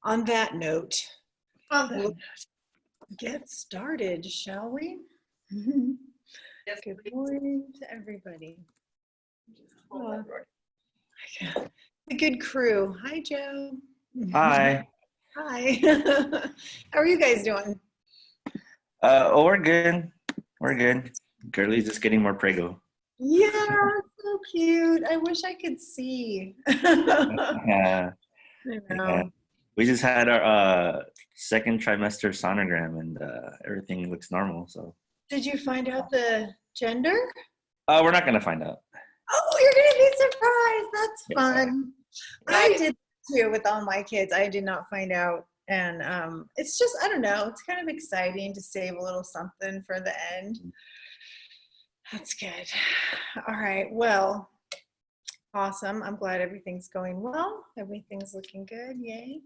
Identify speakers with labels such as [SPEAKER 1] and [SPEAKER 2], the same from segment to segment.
[SPEAKER 1] On that note,
[SPEAKER 2] On that
[SPEAKER 1] we'll
[SPEAKER 2] note,
[SPEAKER 1] get started, shall we?
[SPEAKER 2] yes,
[SPEAKER 1] Good
[SPEAKER 2] please.
[SPEAKER 1] morning to everybody.
[SPEAKER 2] Hold that door.
[SPEAKER 1] The good crew. Hi, Joe.
[SPEAKER 3] Hi.
[SPEAKER 1] Hi. How are you guys doing?
[SPEAKER 3] Oh, we're good. We're good. Girlie's just getting more prego.
[SPEAKER 1] Yeah, so cute. I wish I could see.
[SPEAKER 3] Yeah,
[SPEAKER 1] I
[SPEAKER 3] yeah.
[SPEAKER 1] know.
[SPEAKER 3] We just had our second trimester sonogram, and everything looks normal. So,
[SPEAKER 1] Did you find out the gender?
[SPEAKER 3] we're not gonna find out.
[SPEAKER 1] Oh, you're gonna be surprised. That's
[SPEAKER 3] Yeah.
[SPEAKER 1] fun. I did too with all my kids. I did not find out. And it's just, I don't know, it's kind of exciting to save a little something for the end. That's good. All right. Well, awesome. I'm glad everything's going well. Everything's looking good. Yay.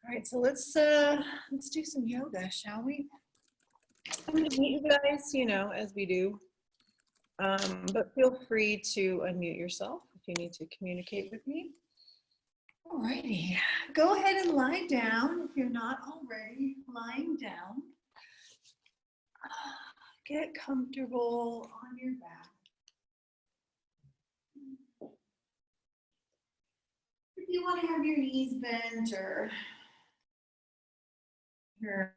[SPEAKER 1] All right. So let's do some yoga, shall we? I'm going to meet you guys, as we do. But feel free to unmute yourself if you need to communicate with me. All righty. Go ahead and lie down if you're not already lying down. Get comfortable on your back. If you want to have your knees bent or your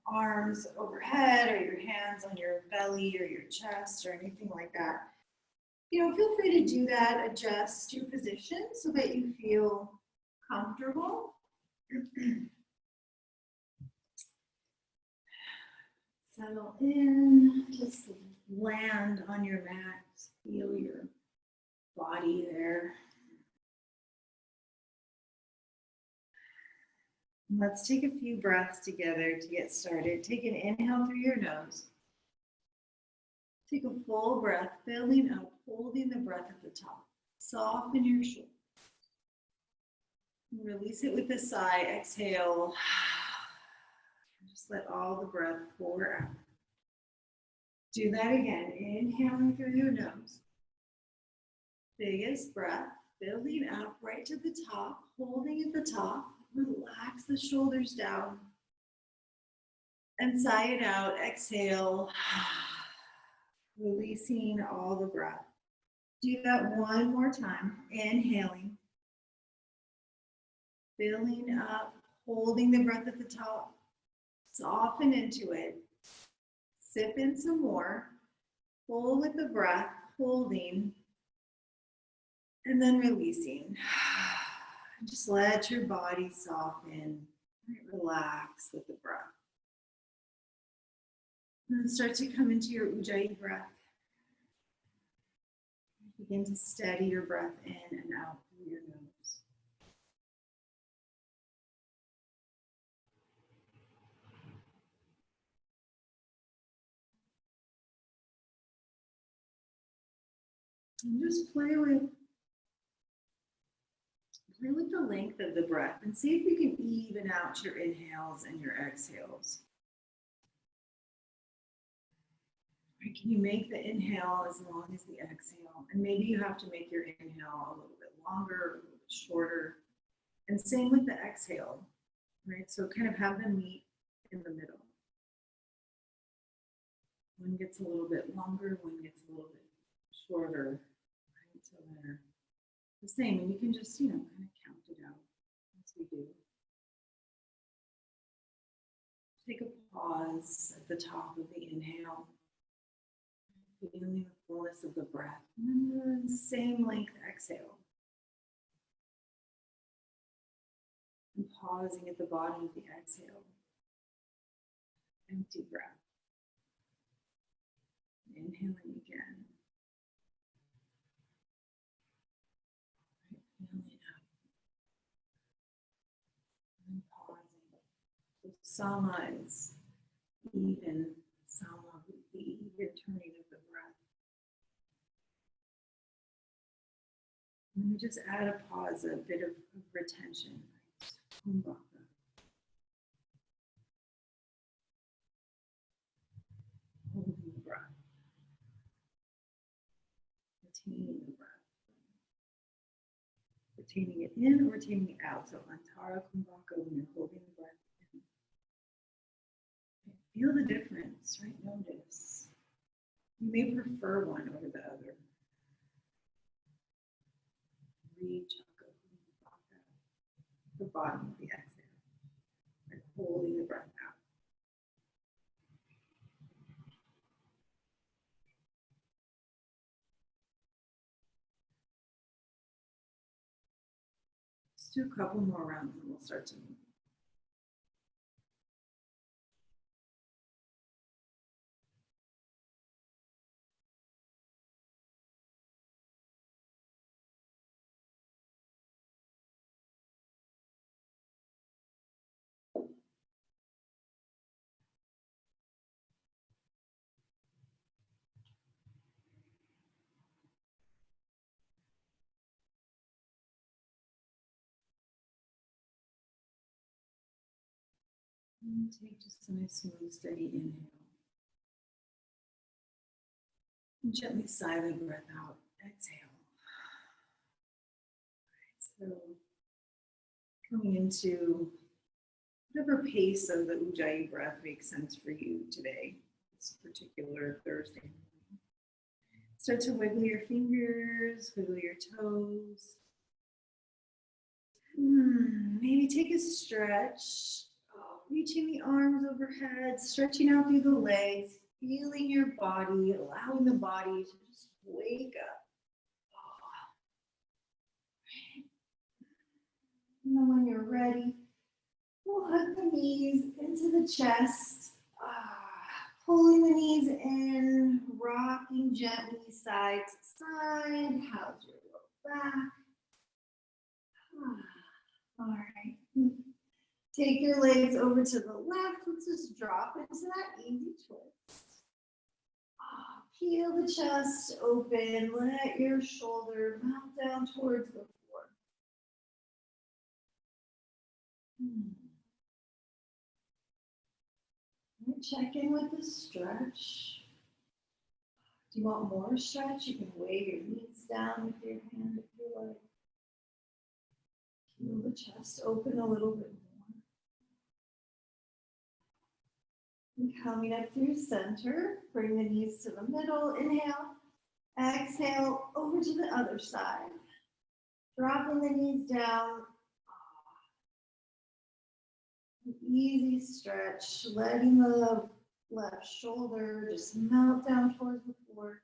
[SPEAKER 1] arms overhead or your hands on your belly or your chest or anything like that, feel free to do that. Adjust your position so that you feel comfortable. Settle in, just land on your mat, feel your body there. Let's take a few breaths together to get started. Take an inhale through your nose. Take a full breath, filling up, holding the breath at the top. Soften your shoulders. Release it with a sigh. Exhale. Just let all the breath pour out. Do that again. Inhaling through your nose. Biggest breath, building up right to the top, holding at the top. Relax the shoulders down. And sigh it out. Exhale. Releasing all the breath. Do that one more time. Inhaling. Filling up, holding the breath at the top. Soften into it. Sip in some more. Pull with the breath, holding. And then releasing. Just let your body soften. Relax with the breath. And then start to come into your Ujjayi breath. Begin to steady your breath in and out through your nose. And just play with the length of the breath and see if you can even out your inhales and your exhales. Can you make the inhale as long as the exhale? And maybe you have to make your inhale a little bit longer, a little bit shorter. And same with the exhale, right? So kind of have them meet in the middle. One gets a little bit longer, one gets a little bit shorter, right? So they're the same, and you can just, kind of count it out as we do. Take a pause at the top of the inhale. Feeling the fullness of the breath. And then the same length exhale. And pausing at the bottom of the exhale. Empty breath. Inhaling again. Feeling up. And pausing. So sama is even. Sama would be even turning of the breath. And we just add a pause, a bit of retention. Kumbhaka. Holding the breath. Retaining the breath. Retaining it in or retaining it out. So Antara Kumbhaka when you're holding the breath in. Feel the difference, right? Notice. You may prefer one over the other. Reach up, the bottom of the exhale. And holding the breath out. Let's do a couple more rounds and we'll start to move. And take just a nice, smooth, steady inhale. And gently sigh the breath out. Exhale. All right, so coming into whatever pace of the Ujjayi breath makes sense for you today, this particular Thursday morning. Start to wiggle your fingers, wiggle your toes. Maybe take a stretch. Reaching the arms overhead, stretching out through the legs, feeling your body, allowing the body to just wake up. And then when you're ready, we'll hug the knees into the chest, pulling the knees in, rocking gently side to side. How's your low back? All right. Take your legs over to the left. Let's just drop into that easy twist. Peel the chest open. Let your shoulder melt down towards the floor. Check in with the stretch. Do you want more stretch? You can weigh your knees down with your hand if you like. Peel the chest open a little bit more. And coming up through center, bring the knees to the middle. Inhale, exhale, over to the other side. Dropping the knees down. An easy stretch, letting the left shoulder just melt down towards the floor.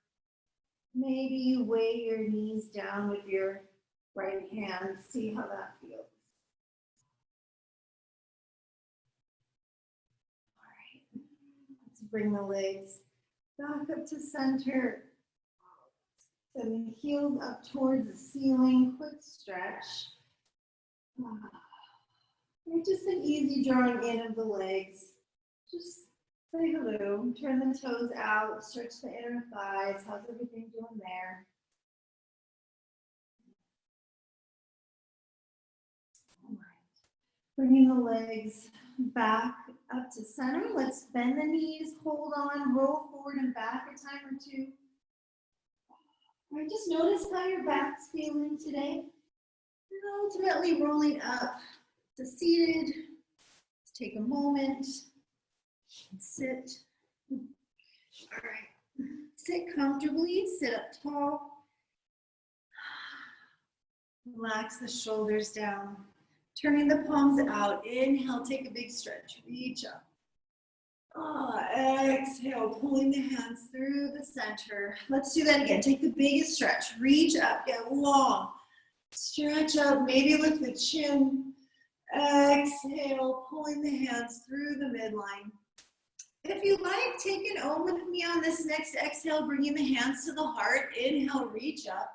[SPEAKER 1] Maybe you weigh your knees down with your right hand. See how that feels. Bring the legs back up to center. Send the heels up towards the ceiling. Quick stretch. Just an easy drawing in of the legs. Just say hello. Turn the toes out. Stretch the inner thighs. How's everything doing there? All right. Bringing the legs back up to center. Let's bend the knees, hold on, roll forward and back a time or two. All right, just notice how your back's feeling today. And ultimately rolling up to seated. Let's take a moment and sit. All right, sit comfortably, sit up tall. Relax the shoulders down. Turning the palms out. Inhale, take a big stretch. Reach up. Exhale, pulling the hands through the center. Let's do that again. Take the biggest stretch. Reach up, get long. Stretch up, maybe lift the chin. Exhale, pulling the hands through the midline. If you like, take an Om with me on this next exhale, bringing the hands to the heart. Inhale, reach up.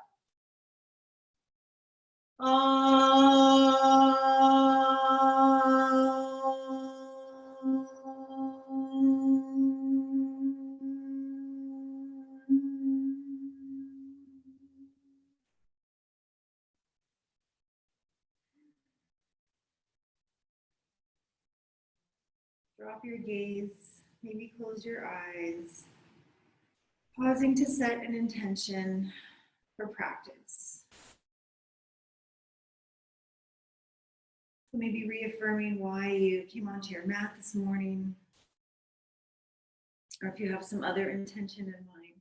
[SPEAKER 1] Drop your gaze, maybe close your eyes, pausing to set an intention for practice. So maybe reaffirming why you came onto your mat this morning, or if you have some other intention in mind.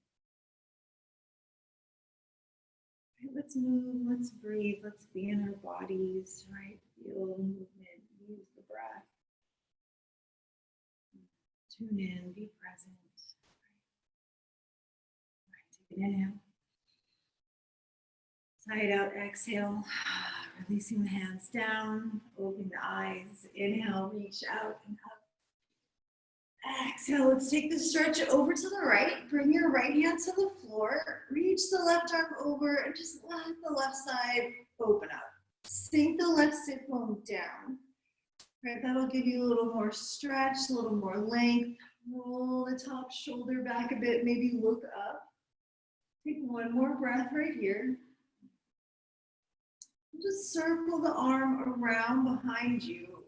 [SPEAKER 1] Right, let's move, let's breathe, let's be in our bodies, right? Feel the movement, use the breath. Tune in, be present. Right, take an inhale. Side out, exhale, releasing the hands down, open the eyes, inhale, reach out and up. Exhale, let's take the stretch over to the right, bring your right hand to the floor, reach the left arm over and just let the left side open up. Sink the left sit bone down. Right, that'll give you a little more stretch, a little more length. Roll the top shoulder back a bit, maybe look up. Take one more breath right here. Just circle the arm around behind you.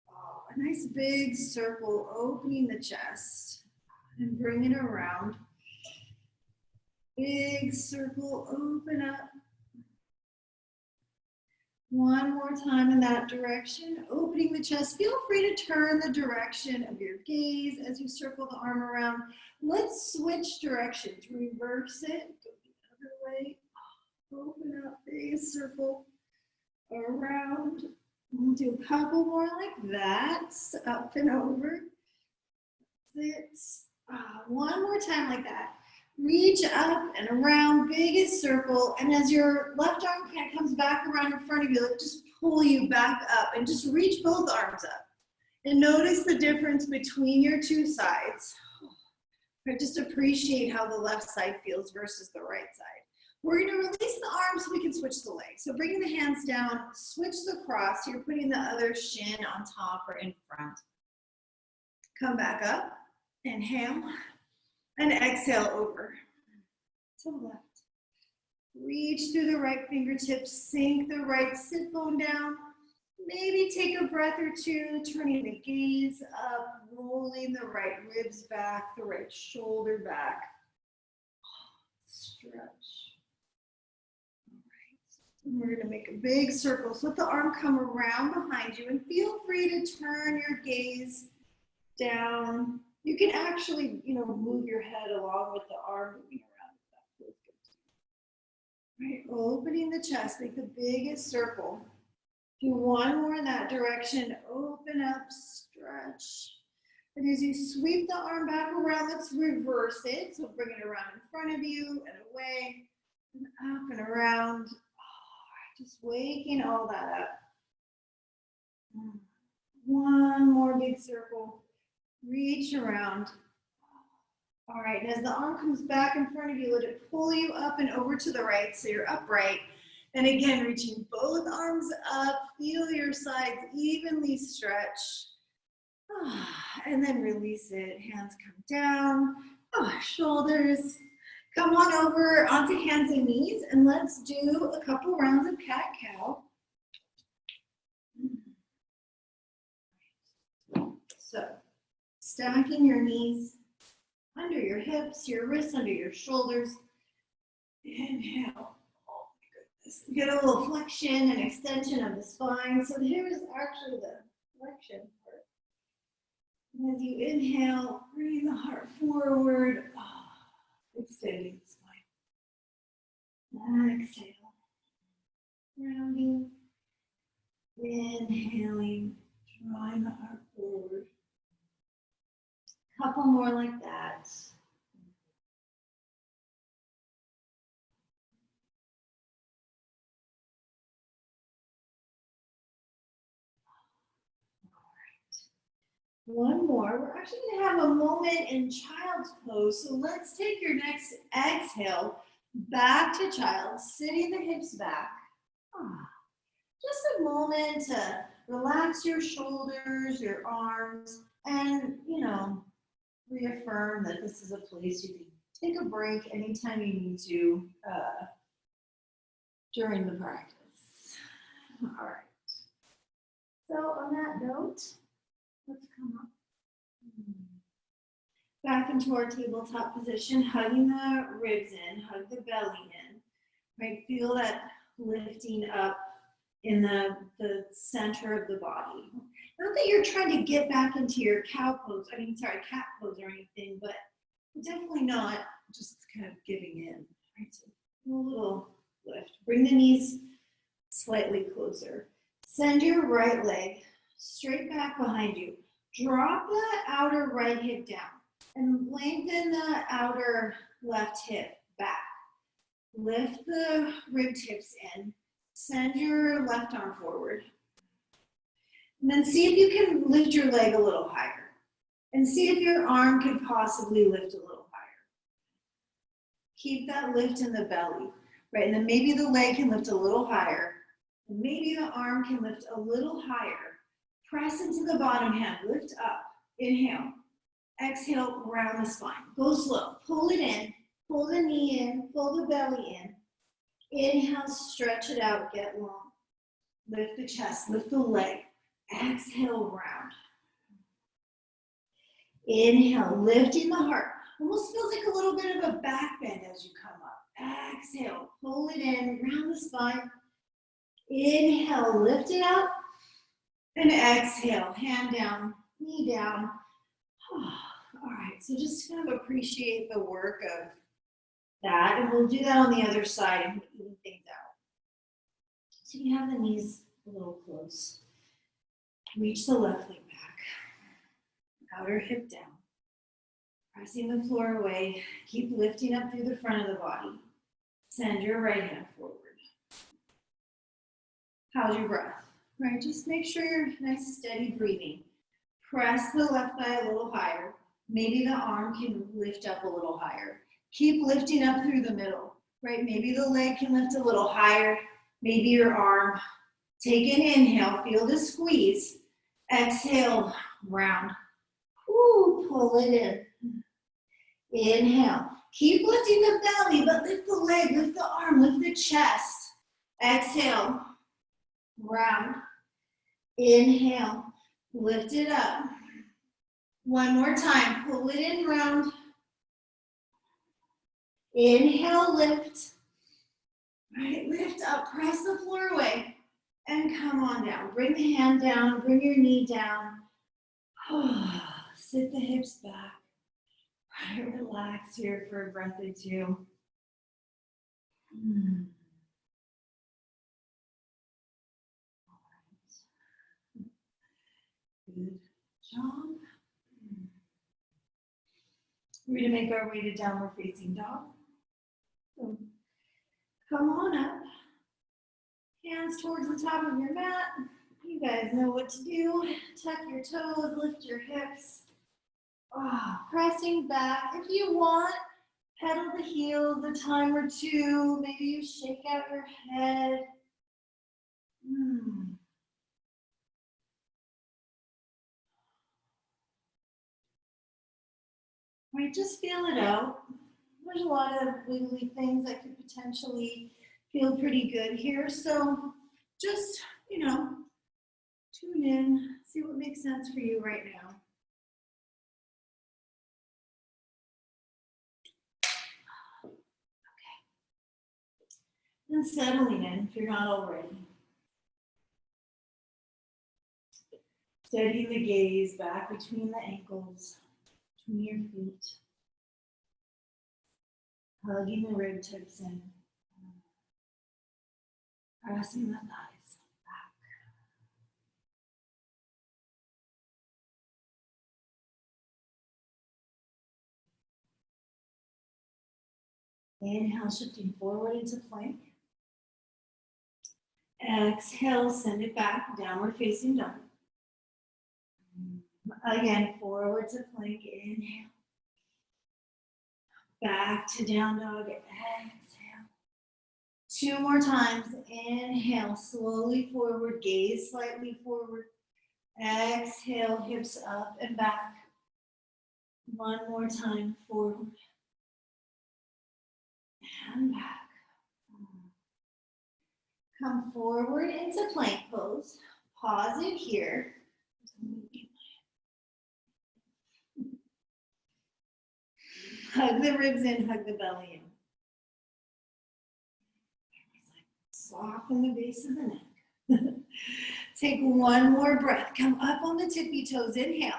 [SPEAKER 1] Oh, a nice big circle, opening the chest and bring it around. Big circle, open up. One more time in that direction, opening the chest. Feel free to turn the direction of your gaze as you circle the arm around. Let's switch directions. Reverse it, go the other way. Open up, big circle around. We'll do a couple more like that, up and over. That's it. One more time like that. Reach up and around, biggest circle, and as your left arm kind of comes back around in front of you, just pull you back up and just reach both arms up. And notice the difference between your two sides. Or just appreciate how the left side feels versus the right side. We're going to release the arms so we can switch the legs. So bringing the hands down, switch the cross. You're putting the other shin on top or in front. Come back up, inhale, and exhale over to the left. Reach through the right fingertips, sink the right sit bone down. Maybe take a breath or two, turning the gaze up, rolling the right ribs back, the right shoulder back. Stretch. We're going to make a big circle. So let the arm come around behind you and feel free to turn your gaze down. You can actually, move your head along with the arm moving around if that feels good to you. Right, opening the chest, make the biggest circle. Do one more in that direction. Open up, stretch. And as you sweep the arm back around, let's reverse it. So bring it around in front of you and away and up and around. Just waking all that up. One more big circle. Reach around. All right, and as the arm comes back in front of you, let it pull you up and over to the right so you're upright. And again, reaching both arms up. Feel your sides evenly stretch. And then release it. Hands come down. Shoulders. Come on over onto hands and knees, and let's do a couple rounds of cat-cow. So, stacking your knees under your hips, your wrists under your shoulders. Inhale. Oh my goodness. Get a little flexion and extension of the spine. So here is actually the flexion part. And as you inhale, bring the heart forward. Extending the spine. Exhale. Rounding. Inhaling. Drawing the heart forward. Couple more like that. One more. We're actually going to have a moment in child's pose. So let's take your next exhale back to child, sitting the hips back. Just a moment to relax your shoulders, your arms, and, reaffirm that this is a place you can take a break anytime you need to during the practice. All right. So on that note, let's come up. Back into our tabletop position, hugging the ribs in, hug the belly in. Right, feel that lifting up
[SPEAKER 4] in the center of the body. Not that you're trying to get back into your cat pose or anything, but definitely not just kind of giving in. Right? So a little lift. Bring the knees slightly closer. Send your right leg straight back behind you. Drop that outer right hip down and lengthen the outer left hip back. Lift the rib tips in. Send your left arm forward. And then see if you can lift your leg a little higher. And see if your arm can possibly lift a little higher. Keep that lift in the belly, right? And then maybe the leg can lift a little higher. And maybe the arm can lift a little higher. Press into the bottom hand, lift up. Inhale. Exhale, round the spine. Go slow. Pull it in. Pull the knee in. Pull the belly in. Inhale, stretch it out, get long. Lift the chest, lift the leg. Exhale, round. Inhale, lifting the heart. Almost feels like a little bit of a back bend as you come up. Exhale, pull it in, round the spine. Inhale, lift it up. And exhale, hand down, knee down. All right, so just kind of appreciate the work of that. And we'll do that on the other side and even things out. So you have the knees a little close. Reach the left leg back. Outer hip down. Pressing the floor away. Keep lifting up through the front of the body. Send your right hand forward. How's your breath? Right, just make sure you're nice, steady breathing. Press the left thigh a little higher. Maybe the arm can lift up a little higher. Keep lifting up through the middle, right? Maybe the leg can lift a little higher. Maybe your arm. Take an inhale, feel the squeeze. Exhale, round. Ooh, pull it in. Inhale. Keep lifting the belly, but lift the leg, lift the arm, lift the chest. Exhale, round. Inhale, lift it up. One more time, pull it in, round. Inhale, lift. Right, lift up, press the floor away, and come on down. Bring the hand down, bring your knee down. Sit the hips back. Right, relax here for a breath or two. Good job. We're going to make our way to downward facing dog. So come on up. Hands towards the top of your mat. You guys know what to do. Tuck your toes, lift your hips. Pressing back. If you want, pedal the heels a time or two. Maybe you shake out your head. Right, just feel it out. There's a lot of wiggly things that could potentially feel pretty good here. So just, tune in, see what makes sense for you right now. Okay. And settling in if you're not already. Steady the gaze back between the ankles, between your feet. Hugging the rib tips in. Pressing the thighs back. Inhale, shifting forward into plank. Exhale, send it back, downward facing dog. Again, forward to plank, inhale. Back to down dog, exhale. Two more times, inhale, slowly forward, gaze slightly forward. Exhale, hips up and back. One more time, forward. And back. Come forward into plank pose. Pause it here. Hug the ribs in, hug the belly in. Soften the base of the neck. Take one more breath. Come up on the tippy toes. Inhale.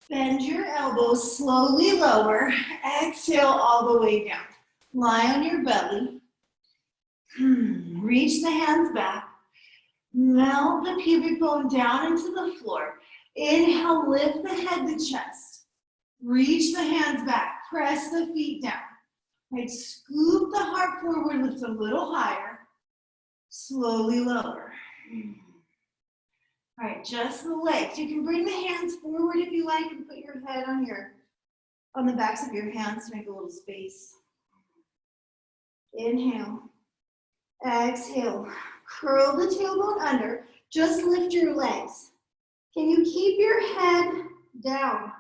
[SPEAKER 4] Bend your elbows, slowly lower. Exhale all the way down. Lie on your belly. Reach the hands back. Melt the pubic bone down into the floor. Inhale, lift the head to chest. Reach the hands back. Press the feet down. Right, scoop the heart forward, lift a little higher. Slowly lower. All right, just the legs. You can bring the hands forward if you like and put your head on the backs of your hands to make a little space. Inhale. Exhale. Curl the tailbone under. Just lift your legs. Can you keep your head down?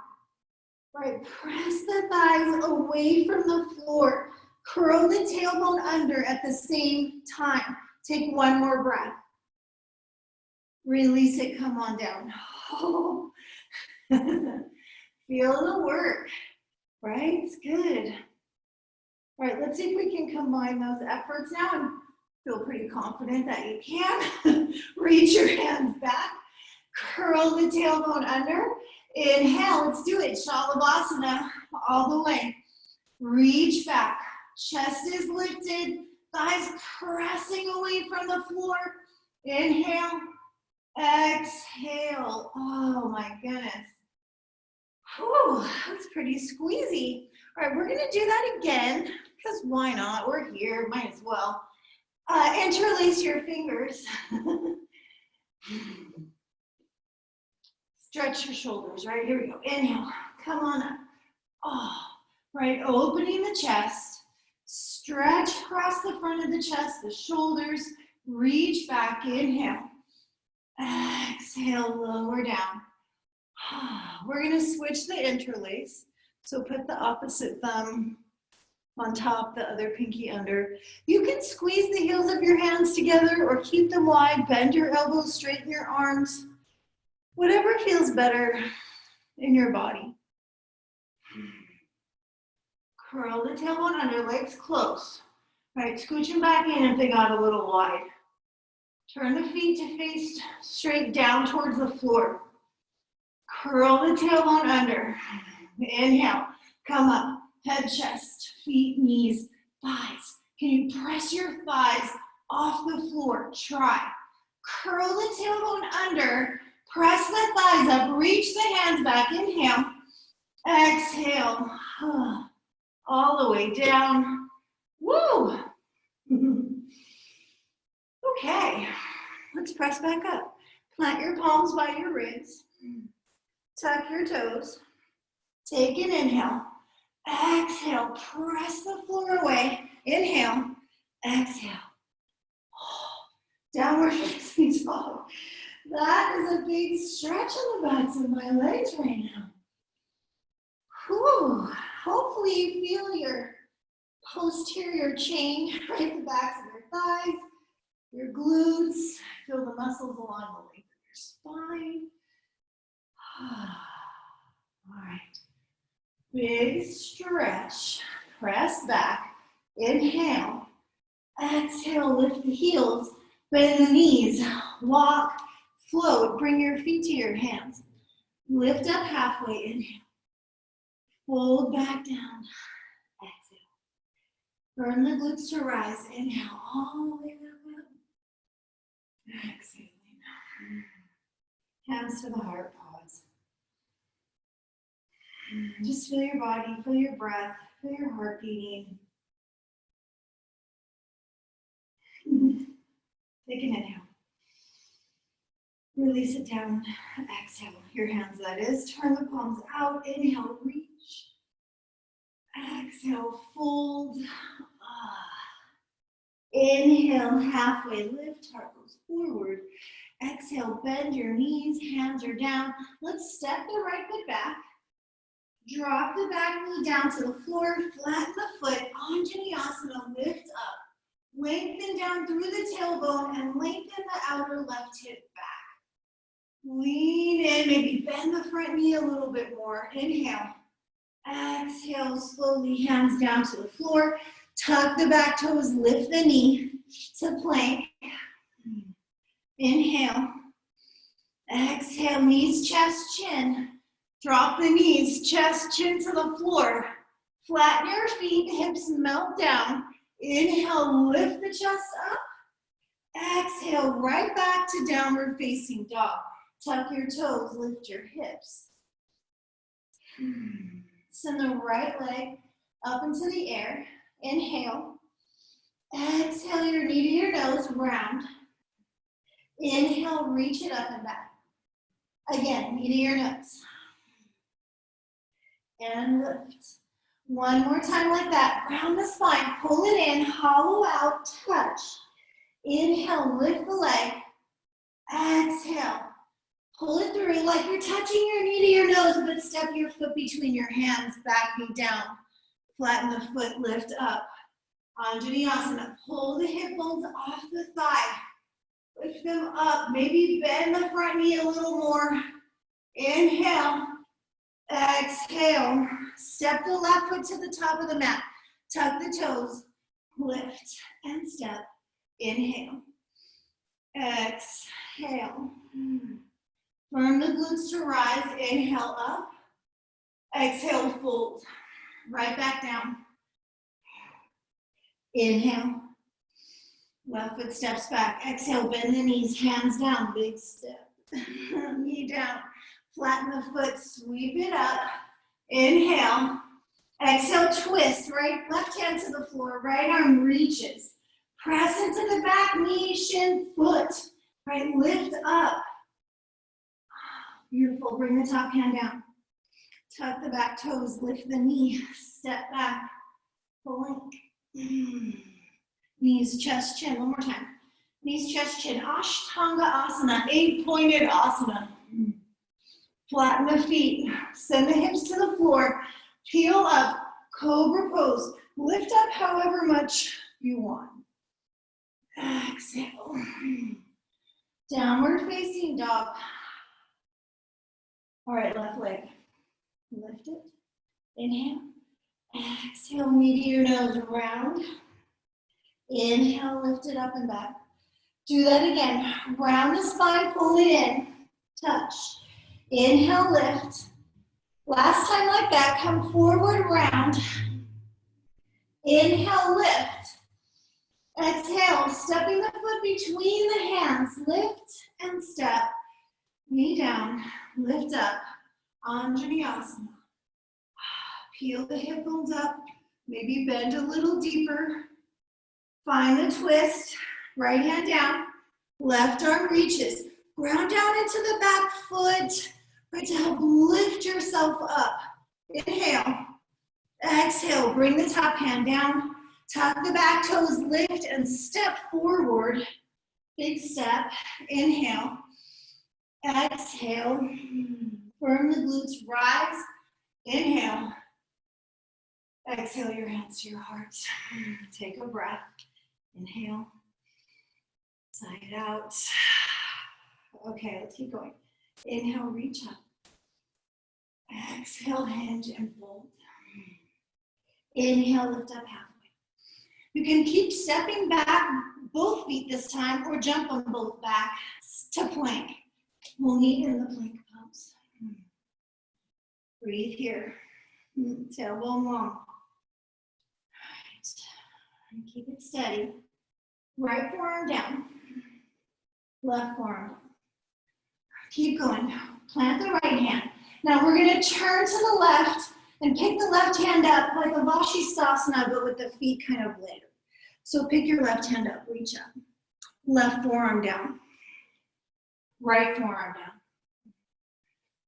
[SPEAKER 4] Right, press the thighs away from the floor. Curl the tailbone under at the same time. Take one more breath. Release it, come on down. Oh. Feel the work, right? It's good. All right, let's see if we can combine those efforts now and feel pretty confident that you can. Reach your hands back. Curl the tailbone under. Inhale, let's do it. Shalabhasana all the way. Reach back. Chest is lifted. Thighs pressing away from the floor. Inhale. Exhale. Oh my goodness. Whew, that's pretty squeezy. All right, we're gonna do that again because why not? We're here, might as well. Interlace your fingers. Stretch your shoulders, right? Here we go. Inhale, come on up. Oh, right, opening the chest. Stretch across the front of the chest, the shoulders. Reach back, inhale. Exhale, lower down. We're gonna switch the interlace. So put the opposite thumb on top, the other pinky under. You can squeeze the heels of your hands together or keep them wide, bend your elbows, straighten your arms. Whatever feels better in your body. Curl the tailbone under, legs close. All right, scooching back in if they got a little wide. Turn the feet to face straight down towards the floor. Curl the tailbone under. Inhale, come up, head, chest, feet, knees, thighs. Can you press your thighs off the floor? Try. Curl the tailbone under. Press the thighs up, reach the hands back, inhale, exhale, all the way down, woo! Okay, let's press back up. Plant your palms by your ribs, tuck your toes, take an inhale, exhale, press the floor away, inhale, exhale, downward facing dog. That is a big stretch on the backs of my legs right now. Whew. Hopefully you feel your posterior chain right at the backs of your thighs, your glutes, feel the muscles along the length of your spine. All right. Big stretch. Press back. Inhale. Exhale, lift the heels, bend the knees, walk. Float, bring your feet to your hands. Lift up halfway, inhale. Fold back down, exhale. Burn the glutes to rise, inhale, all the way back up. Exhaling. Hands to the heart, pause. Just feel your body, feel your breath, feel your heart beating. Take an inhale. Release it down, exhale, your hands that is. Turn the palms out, inhale, reach. Exhale, fold. Inhale, halfway lift, heart goes forward. Exhale, bend your knees, hands are down. Let's step the right foot back. Drop the back knee down to the floor, flatten the foot, Anjaneyasana, lift up. Lengthen down through the tailbone and lengthen the outer left hip back. Lean in, maybe bend the front knee a little bit more. Inhale. Exhale, slowly hands down to the floor. Tuck the back toes, lift the knee to plank. Inhale. Exhale, knees, chest, chin. Drop the knees, chest, chin to the floor. Flatten your feet, hips melt down. Inhale, lift the chest up. Exhale, right back to downward facing dog. Tuck your toes, lift your hips. Send the right leg up into the air. Inhale. Exhale your knee to your nose, round. Inhale, reach it up and back. Again, knee to your nose. And lift. One more time like that. Round the spine, pull it in, hollow out, touch. Inhale, lift the leg. Exhale. Pull it through like you're touching your knee to your nose, but step your foot between your hands, back knee down. Flatten the foot, lift up. Anjaneyasana, pull the hip bones off the thigh. Lift them up, maybe bend the front knee a little more. Inhale, exhale. Step the left foot to the top of the mat. Tuck the toes, lift and step. Inhale, exhale. Firm the glutes to rise, inhale up. Exhale, fold, right back down. Inhale, left foot steps back. Exhale, bend the knees, hands down, big step. Knee down, flatten the foot, sweep it up. Inhale, exhale, twist, right, left hand to the floor, right arm reaches. Press into the back, knee, shin, foot, right, lift up. Beautiful, bring the top hand down. Tuck the back toes, lift the knee, step back, blink. Knees, chest, chin, one more time. Knees, chest, chin, Ashtanga Asana, 8-pointed asana. Flatten the feet, send the hips to the floor, peel up, cobra pose. Lift up however much you want. Exhale. Downward facing dog. All right, left leg. Lift it. Inhale. Exhale, knee to your nose, round. Inhale, lift it up and back. Do that again. Round the spine, pull it in. Touch. Inhale, lift. Last time like that, come forward, round. Inhale, lift. Exhale, stepping the foot between the hands. Lift and step. Knee down, lift up. Anjaneyasana. Peel the hip bones up. Maybe bend a little deeper. Find the twist. Right hand down. Left arm reaches. Ground down into the back foot. Right, to help lift yourself up. Inhale. Exhale. Bring the top hand down. Tuck the back toes. Lift and step forward. Big step. Inhale. Exhale. Firm the glutes. Rise. Inhale. Exhale your hands to your heart. Take a breath. Inhale. Sigh it out. Okay, let's keep going. Inhale, reach up. Exhale, hinge and fold. Inhale, lift up halfway. You can keep stepping back, both feet this time, or jump on both back to plank. We'll meet in the plank pose. Breathe here. Tailbone long. And keep it steady. Right forearm down. Left forearm down. Keep going. Plant the right hand. Now we're going to turn to the left and pick the left hand up like a Vashisthasana, but with the feet kind of later. So pick your left hand up, reach up. Left forearm down. Right forearm down.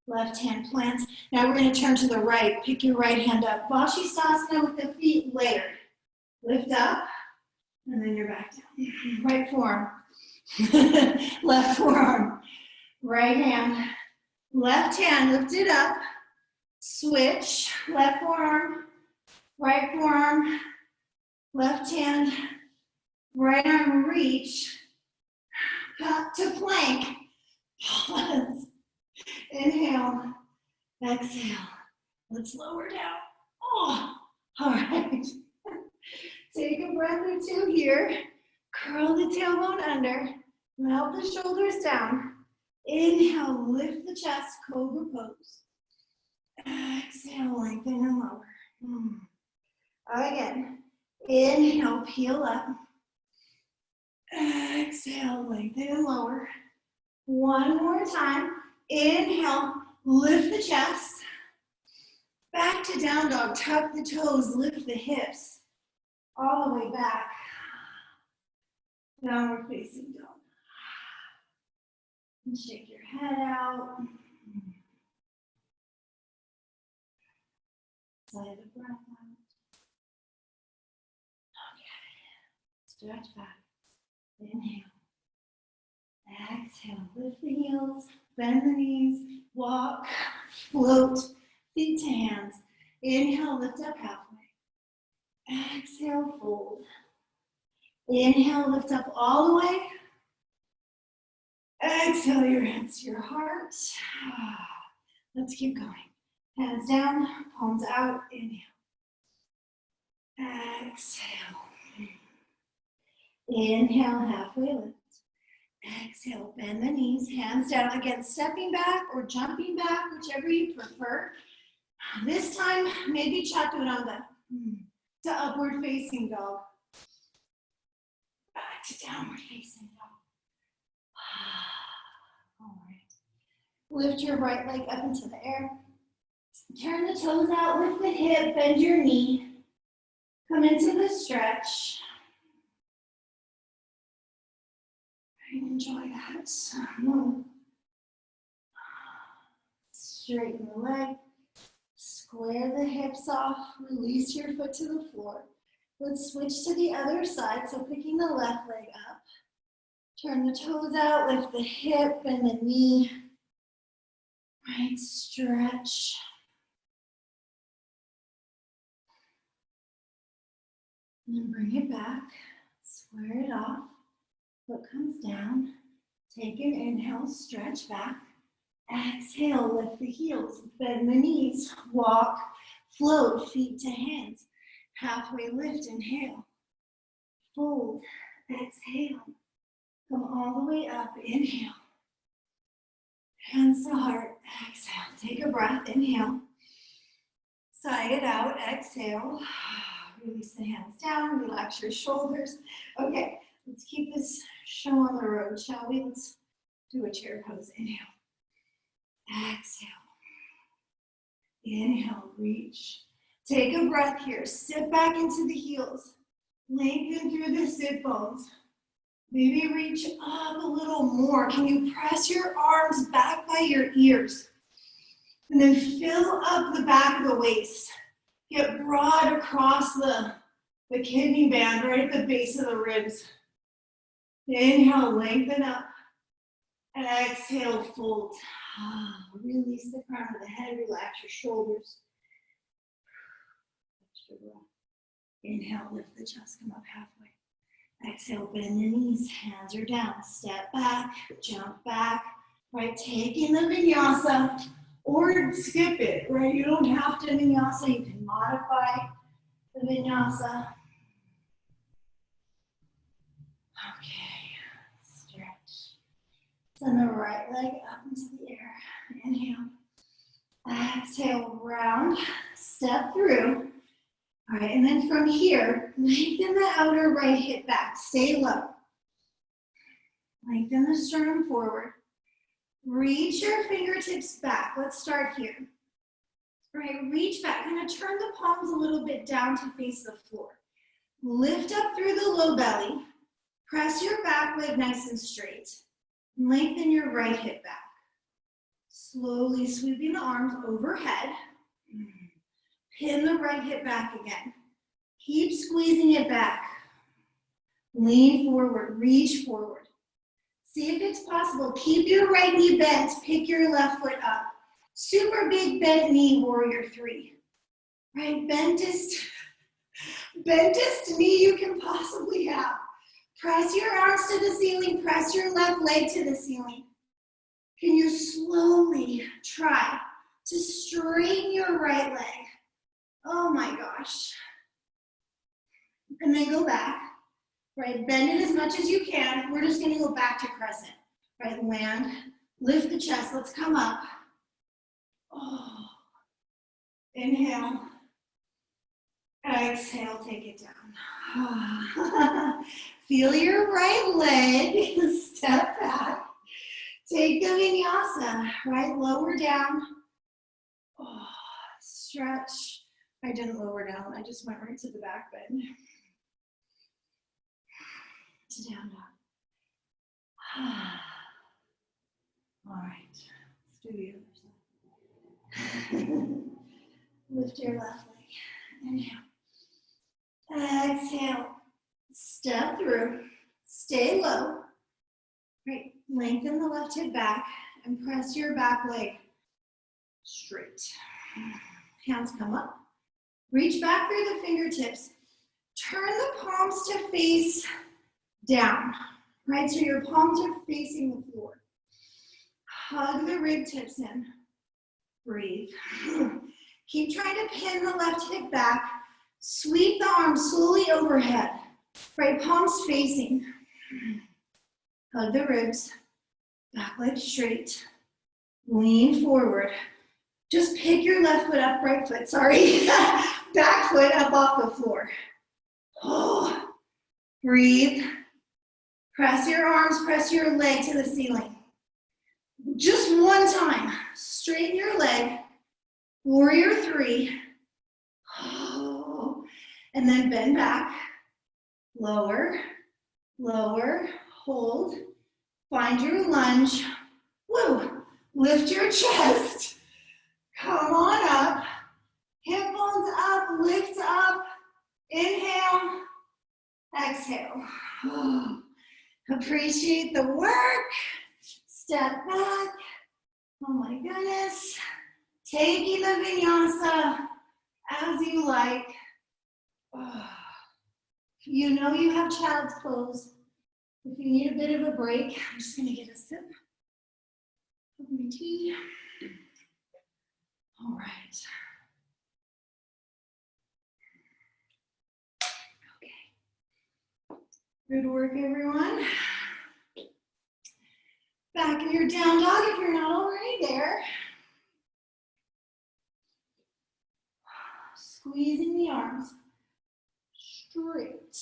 [SPEAKER 4] Left hand plants. Now we're going to turn to the right. Pick your right hand up. Vashisthasana with the feet layered. Lift up, and then you're back down. Right forearm. Left forearm. Right hand. Left hand, lift it up. Switch. Left forearm. Right forearm. Left hand. Right arm, reach. Cut to plank. Pause. Inhale. Exhale. Let's lower down. Oh, all right. Take a breath or two here. Curl the tailbone under. Melt the shoulders down. Inhale, lift the chest, cobra pose. Exhale, lengthen and lower. Again, inhale, peel up. Exhale, lengthen and lower. One more time. Inhale, lift the chest. Back to down dog, tuck the toes, lift the hips. All the way back. Downward facing dog. And shake your head out. Sigh the breath out. Okay. Stretch back. Inhale. Exhale. Lift the heels. Bend the knees. Walk. Float. Feet to hands. Inhale. Lift up halfway. Exhale. Fold. Inhale. Lift up all the way. Exhale your hands to your heart. Let's keep going. Hands down, palms out, inhale. Exhale. Inhale, halfway lift. Exhale, bend the knees, hands down. Again, stepping back or jumping back, whichever you prefer. This time, maybe chaturanga to upward facing dog. Back to downward facing dog. All right. Lift your right leg up into the air. Turn the toes out, lift the hip, bend your knee. Come into the stretch. Enjoy that. Straighten the leg. Square the hips off. Release your foot to the floor. Let's switch to the other side. So picking the left leg up. Turn the toes out, lift the hip, bend the knee. Right, stretch. And then bring it back, square it off. Foot comes down. Take an inhale, stretch back. Exhale, lift the heels, bend the knees, walk, float, feet to hands. Halfway lift, inhale. Fold, exhale. Come all the way up, inhale. Hands to heart, exhale. Take a breath, inhale. Sigh it out, exhale. Release the hands down, relax your shoulders. Okay, let's keep this show on the road, shall we? Let's do a chair pose, inhale. Exhale. Inhale, reach. Take a breath here, sit back into the heels. Lengthen through the sit bones. Maybe reach up a little more. Can you press your arms back by your ears? And then fill up the back of the waist. Get broad across the kidney band right at the base of the ribs. Inhale, lengthen up. And exhale, fold. Release the crown of the head, relax your shoulders. Inhale, lift the chest, come up halfway. Exhale, bend the knees, hands are down. Step back, jump back. Right, taking the vinyasa or skip it, right? You don't have to vinyasa, you can modify the vinyasa. Okay, stretch. Send the right leg up into the air. Inhale. Exhale, round, step through. All right, and then from here, lengthen the outer right hip back. Stay low. Lengthen the sternum forward. Reach your fingertips back. Let's start here. All right, reach back. I'm going to turn the palms a little bit down to face the floor. Lift up through the low belly. Press your back leg nice and straight. Lengthen your right hip back. Slowly sweeping the arms overhead. Pin the right hip back again. Keep squeezing it back. Lean forward, reach forward. See if it's possible. Keep your right knee bent, pick your left foot up. Super big bent knee, warrior three. Right, bentest knee you can possibly have. Press your arms to the ceiling, press your left leg to the ceiling. Can you slowly try to straighten your right leg? Oh my gosh. And then go back. Right, bend it as much as you can. We're just gonna go back to crescent. Right, land, lift the chest, let's come up. Oh. Inhale. Exhale, take it down. Feel your right leg, step back. Take the vinyasa, right, lower down. Oh, stretch. I didn't lower down, I just went right to the back bend. To down dog. All right, let's do the other side. Lift your left leg. Inhale. Exhale. Step through. Stay low. Right. Lengthen the left hip back and press your back leg straight. Hands come up. Reach back through the fingertips. Turn the palms to face down. Right? So your palms are facing the floor. Hug the rib tips in. Breathe. Keep trying to pin the left hip back. Sweep the arms slowly overhead. Right, palms facing. Hug the ribs. Back leg straight. Lean forward. Just pick your left foot up, right foot, sorry. Back foot up off the floor. Oh. Breathe. Press your arms, press your leg to the ceiling. Just one time. Straighten your leg. Warrior 3. Oh. And then bend back. Lower, lower, hold. Find your lunge. Woo. Lift your chest. Come on up. Hip bones up, lift up. Inhale. Exhale. Oh. Appreciate the work. Step back. Oh my goodness. Taking the vinyasa as you like. Oh. You know you have child's pose. If you need a bit of a break, I'm just gonna get a sip of my tea. All right. Okay. Good work, everyone. Back in your down dog if you're not already there. Squeezing the arms straight.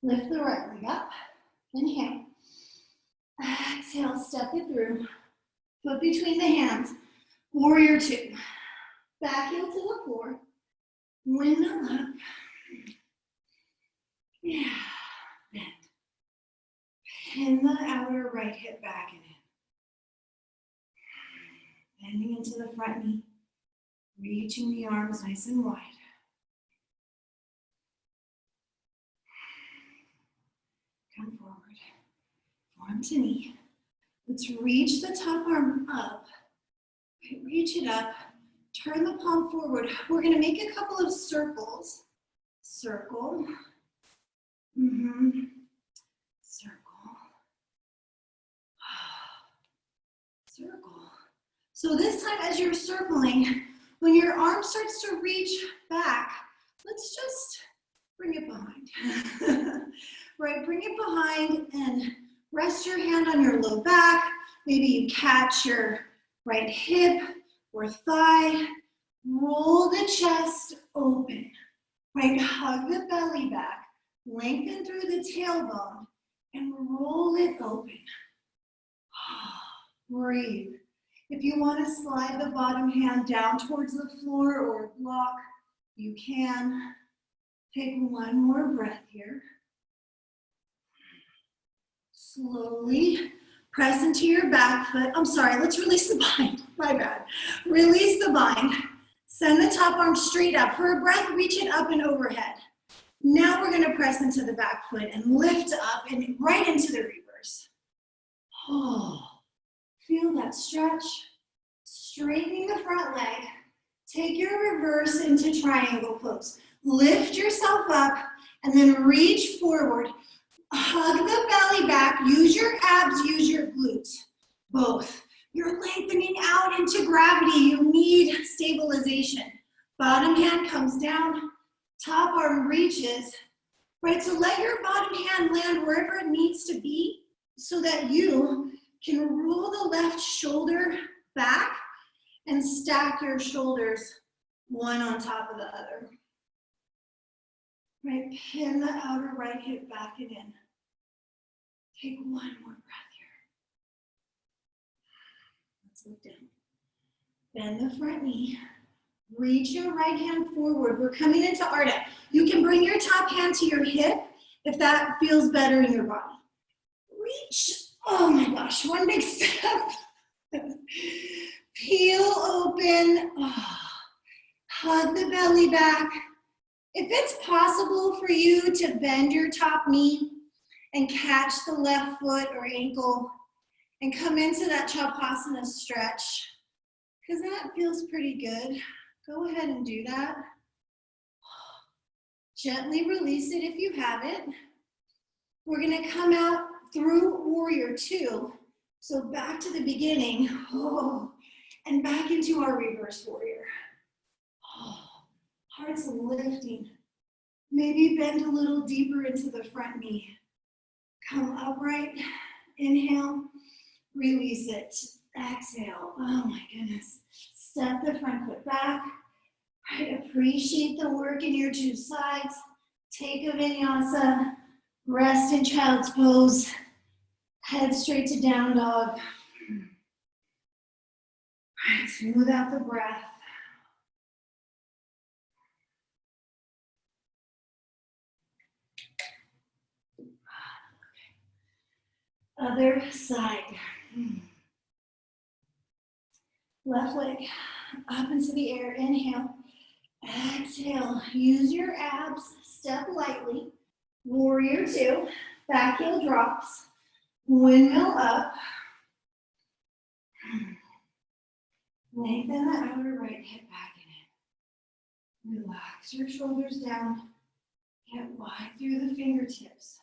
[SPEAKER 4] Lift the right leg up. Inhale. Exhale, step it through. Foot between the hands. Warrior 2. Back heel to the floor. Windmill up. Yeah. Bend. Pin the outer right hip back and in. Bending into the front knee. Reaching the arms nice and wide. Come forward. Arm to knee. Let's reach the top arm up. Okay, reach it up. Turn the palm forward. We're going to make a couple of circles. Circle. Circle. Circle. So this time as you're circling, when your arm starts to reach back, let's just bring it behind. Right, bring it behind and rest your hand on your low back. Maybe you catch your right hip or thigh. Roll the chest open. Right, hug the belly back. Lengthen through the tailbone and roll it open. Breathe. If you want to slide the bottom hand down towards the floor or block, you can. Take one more breath here. Slowly press into your back foot. I'm sorry, let's release the bind. My bad. Release the bind. Send the top arm straight up. For a breath, reach it up and overhead. Now we're going to press into the back foot and lift up and right into the reverse. Oh, feel that stretch. Straightening the front leg. Take your reverse into triangle pose. Lift yourself up and then reach forward. Hug the belly back. Use your abs, use your glutes. Both. You're lengthening out into gravity. You need stabilization. Bottom hand comes down. Top arm reaches. right? So let your bottom hand land wherever it needs to be so that you can roll the left shoulder back and stack your shoulders one on top of the other. Right, pin the outer right hip back and in. Take one more breath here. Let's look down. Bend the front knee. Reach your right hand forward. We're coming into Ardha. You can bring your top hand to your hip if that feels better in your body. Reach. Oh my gosh, one big step. Peel open. Oh. Hug the belly back. If it's possible for you to bend your top knee and catch the left foot or ankle and come into that Chapasana stretch, because that feels pretty good. Go ahead and do that. Gently release it if you have it. We're going to come out through Warrior Two. So back to the beginning, and back into our reverse warrior. Heart's lifting. Maybe bend a little deeper into the front knee. Come upright, inhale, release it. Exhale, oh my goodness. Step the front foot back. Right, appreciate the work in your two sides. Take a vinyasa, rest in child's pose. Head straight to down dog. Right, smooth out the breath. Other side. Left leg up into the air. Inhale. Exhale. Use your abs. Step lightly. Warrior Two. Back heel drops. Windmill up. Lengthen the outer right hip back and in. Relax your shoulders down. Get wide through the fingertips.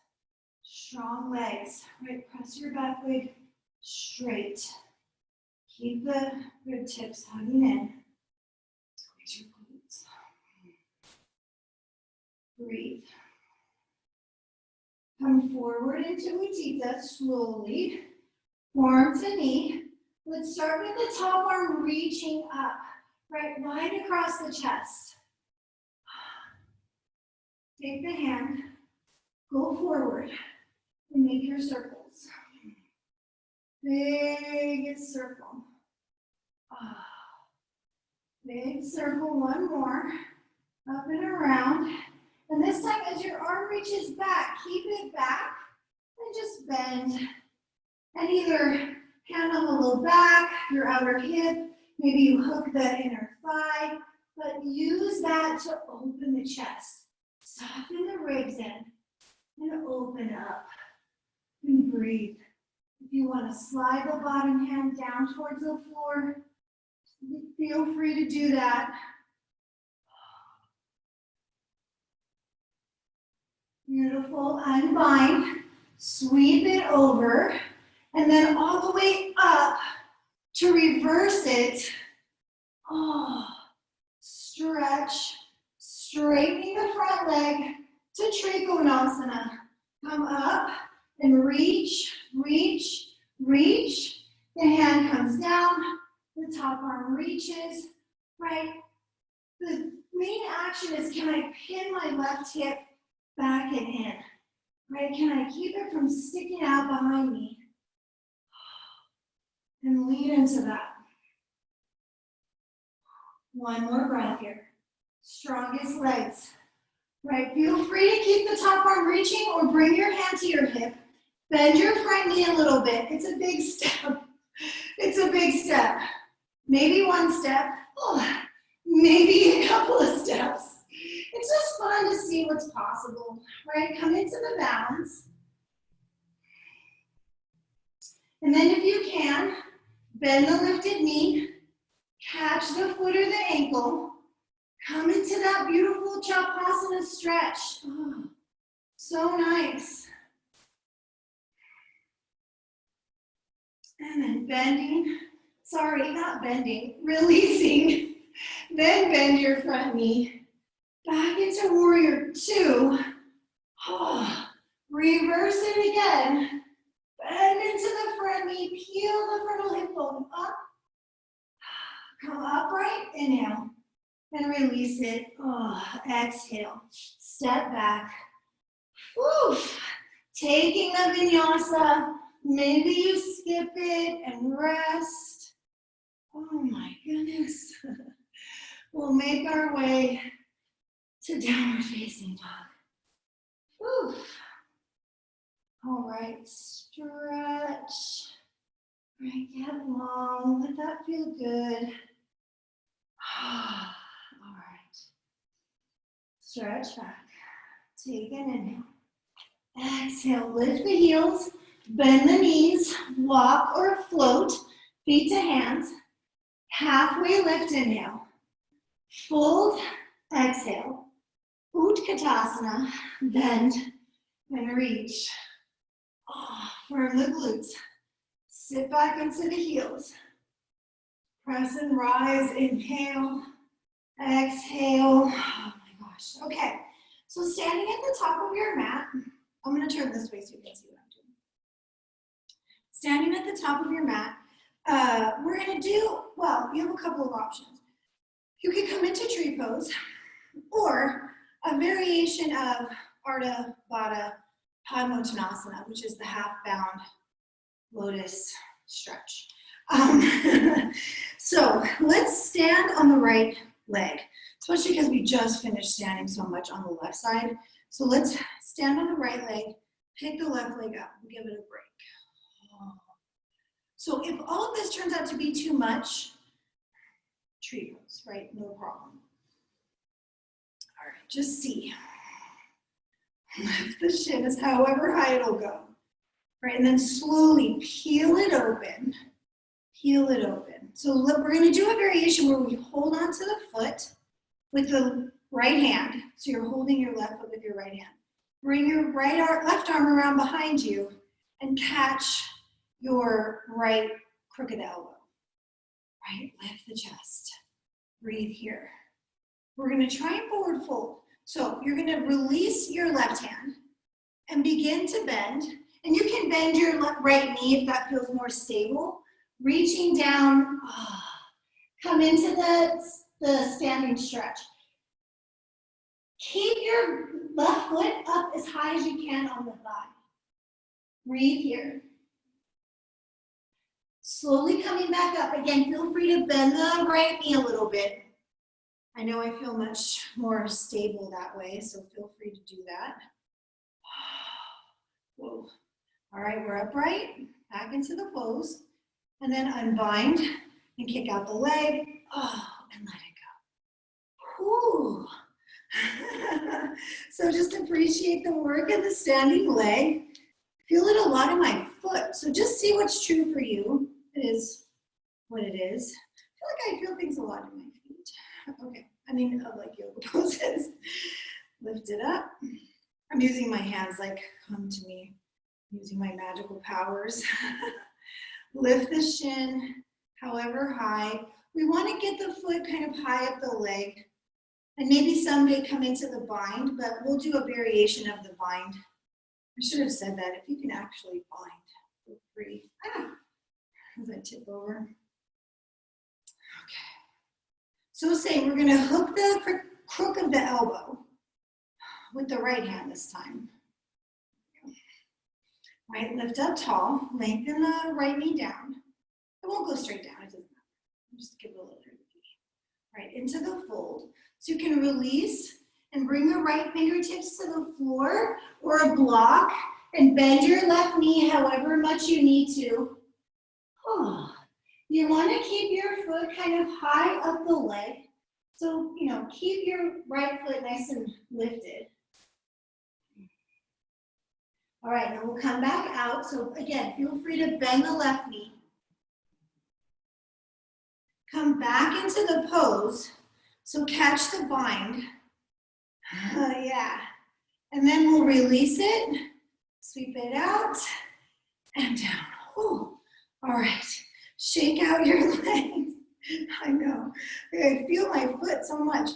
[SPEAKER 4] Strong legs. Right, press your back leg straight. Keep the rib tips hugging in. Squeeze your glutes. Breathe. Come forward into Utthita slowly. Forearm to knee. Let's start with the top arm reaching up. Right, wide across the chest. Take the hand. Go forward and make your circles. Big circle. Big circle, one more. Up and around. And this time as your arm reaches back, keep it back and just bend. And either hand on the low back, your outer hip, maybe you hook the inner thigh, but use that to open the chest. Soften the ribs in and open up and breathe. If you want to slide the bottom hand down towards the floor, feel free to do that. Beautiful. Unbind, sweep it over, and then all the way up to reverse it. Stretch, straightening the front leg to Trikonasana. Come up and reach, reach, reach. The hand comes down, the top arm reaches, right? The main action is, can I pin my left hip back and in, right? Can I keep it from sticking out behind me? And lean into that. One more breath here. Strongest legs, right? Feel free to keep the top arm reaching or bring your hand to your hip. Bend your front knee a little bit. It's a big step. It's a big step. Maybe one step, maybe a couple of steps. It's just fun to see what's possible, right? Come into the balance. And then if you can, bend the lifted knee, catch the foot or the ankle, come into that beautiful Chapasana stretch. So nice. And then bending, releasing. Then bend your front knee. Back into Warrior Two. Reverse it again. Bend into the front knee, peel the frontal hip bone up. Come upright, inhale. And release it. Exhale. Step back. Woo. Taking the vinyasa. Maybe you skip it and rest. Oh my goodness. We'll make our way to downward facing dog. Woo. All right, stretch. All right, get long. Let that feel good. All right. Stretch back. Take an inhale. Exhale, lift the heels, bend the knees, walk or float, feet to hands. Halfway lift, inhale. Fold, exhale. Utkatasana, bend and reach. Firm the glutes. Sit back into the heels. Press and rise, inhale, exhale. Oh my gosh, okay. So standing at the top of your mat, I'm gonna turn this way so you can see what I'm doing. Standing at the top of your mat, we're gonna do, well, you have a couple of options. You could come into tree pose, or a variation of Ardha Baddha Padmottanasana, which is the half-bound lotus stretch. So let's stand on the right leg, especially because we just finished standing so much on the left side. So let's stand on the right leg, pick the left leg up, and give it a break. So if all of this turns out to be too much, tree pose, right? No problem. All right, just see. Lift the shins however high it'll go. Right, and then slowly peel it open. Peel it open. So look, we're gonna do a variation where we hold onto the foot with the right hand. So you're holding your left foot with your right hand. Bring your left arm around behind you and catch your right crook of the elbow. Right, lift the chest. Breathe here. We're gonna try and forward fold. So you're gonna release your left hand and begin to bend. And you can bend your right knee if that feels more stable. Reaching down, come into the standing stretch. Keep your left foot up as high as you can on the thigh. Breathe here. Slowly coming back up. Again, feel free to bend the right knee a little bit. I know I feel much more stable that way, so feel free to do that. Whoa. All right, we're upright, back into the pose, and then unbind and kick out the leg, and let it go. Whew. So just appreciate the work of the standing leg. Feel it a lot in my foot, so just see what's true for you. It is what it is. I feel like I feel things a lot in my feet. Okay, I mean, like yoga poses. Lift it up. I'm using my hands like, come to me. Using my magical powers. Lift the shin, however high. We want to get the foot kind of high up the leg. And maybe someday come into the bind, but we'll do a variation of the bind. I should have said that. If you can actually bind, feel free. As I tip over. Okay. So same, we're going to hook the crook of the elbow with the right hand this time. Right, lift up tall, lengthen the right knee down. It won't go straight down, it doesn't matter. Just give it a little bit. Right, into the fold. So you can release and bring the right fingertips to the floor or a block and bend your left knee however much you need to. You want to keep your foot kind of high up the leg. So, keep your right foot nice and lifted. All right, now we'll come back out. So again, feel free to bend the left knee. Come back into the pose. So catch the bind. Yeah. And then we'll release it, sweep it out, and down. Ooh. All right, shake out your legs. I know, I feel my foot so much.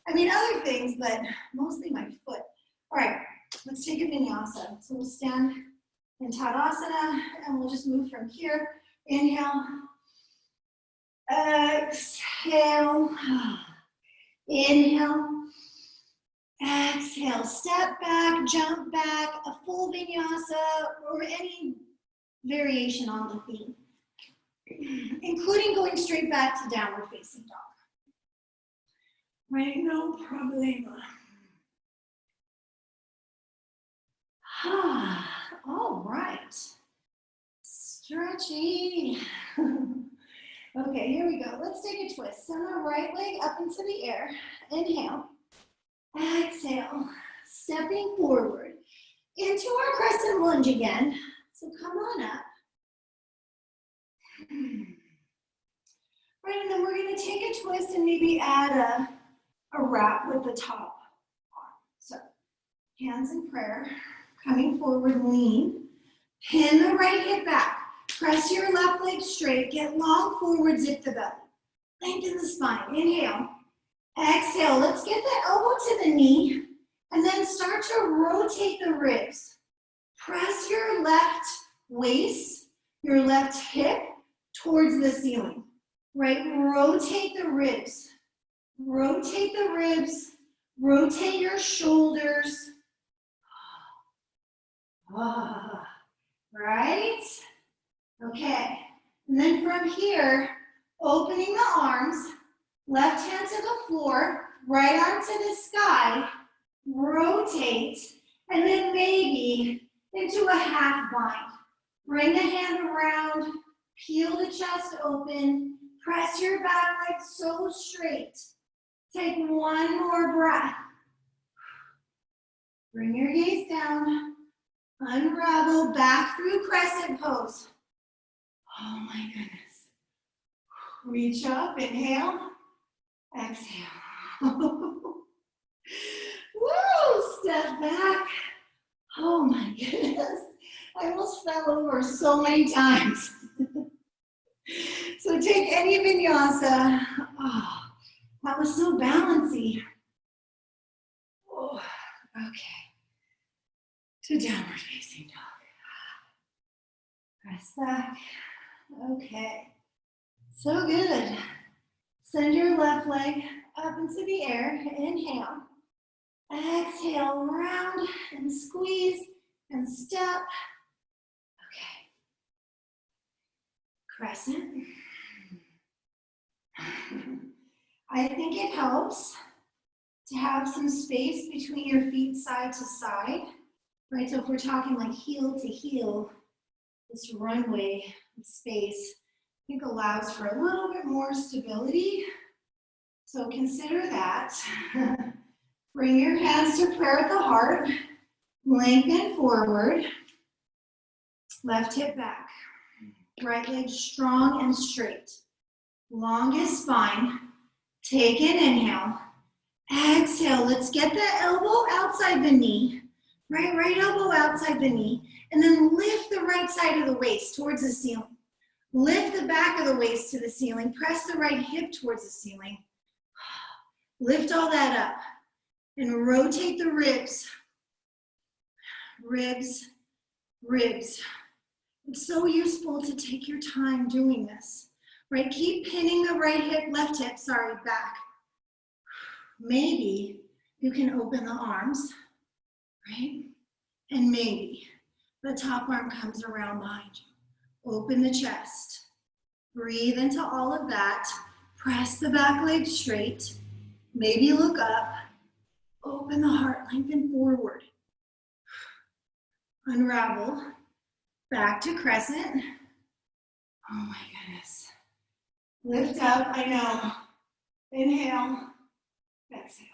[SPEAKER 4] I mean, other things, but mostly my foot. All right, let's take a vinyasa. So we'll stand in Tadasana and we'll just move from here. Inhale, exhale, inhale, exhale, step back, jump back, a full vinyasa or any variation on the theme, including going straight back to downward facing dog. Right, no problema. All right, stretchy. Okay, here we go. Let's take a twist. Send our right leg up into the air. Inhale, exhale, stepping forward into our crescent lunge again. So come on up. Right, and then we're gonna take a twist and maybe add a wrap with the top arm. So hands in prayer, coming forward, lean, pin the right hip back, press your left leg straight, get long forward, zip the belly, lengthen the spine, inhale, exhale, let's get the elbow to the knee, and then start to rotate the ribs. Press your left waist, your left hip towards the ceiling, right? Rotate the ribs. Rotate the ribs, rotate your shoulders. Right? Okay. And then from here, opening the arms, left hand to the floor, right arm to the sky, rotate, and then maybe into a half bind. Bring the hand around, peel the chest open, press your back leg so straight. Take one more breath. Bring your gaze down. Unravel back through crescent pose. Oh my goodness. Reach up, inhale, exhale. Woo, step back. Oh my goodness. I almost fell over so many times. So take any vinyasa. Oh. That was so balancy. Oh, okay. To downward facing dog. Press back. Okay. So good. Send your left leg up into the air. Inhale. Exhale, round and squeeze and step. Okay. Crescent. I think it helps to have some space between your feet side to side, right? So if we're talking like heel to heel, this runway space, I think allows for a little bit more stability. So consider that. Bring your hands to prayer at the heart, lengthen forward, left hip back, right leg strong and straight, longest spine. Take an inhale, exhale, let's get the elbow outside the knee, right elbow outside the knee, and then lift the right side of the waist towards the ceiling. Lift the back of the waist to the ceiling, press the right hip towards the ceiling. Lift all that up and rotate the ribs. Ribs, ribs. It's so useful to take your time doing this. Right, keep pinning the right hip, left hip, back. Maybe you can open the arms, right? And maybe the top arm comes around behind you. Open the chest. Breathe into all of that. Press the back leg straight. Maybe look up. Open the heart, lengthen forward. Unravel. Back to crescent. Oh my goodness. Lift up, I know. Inhale, exhale.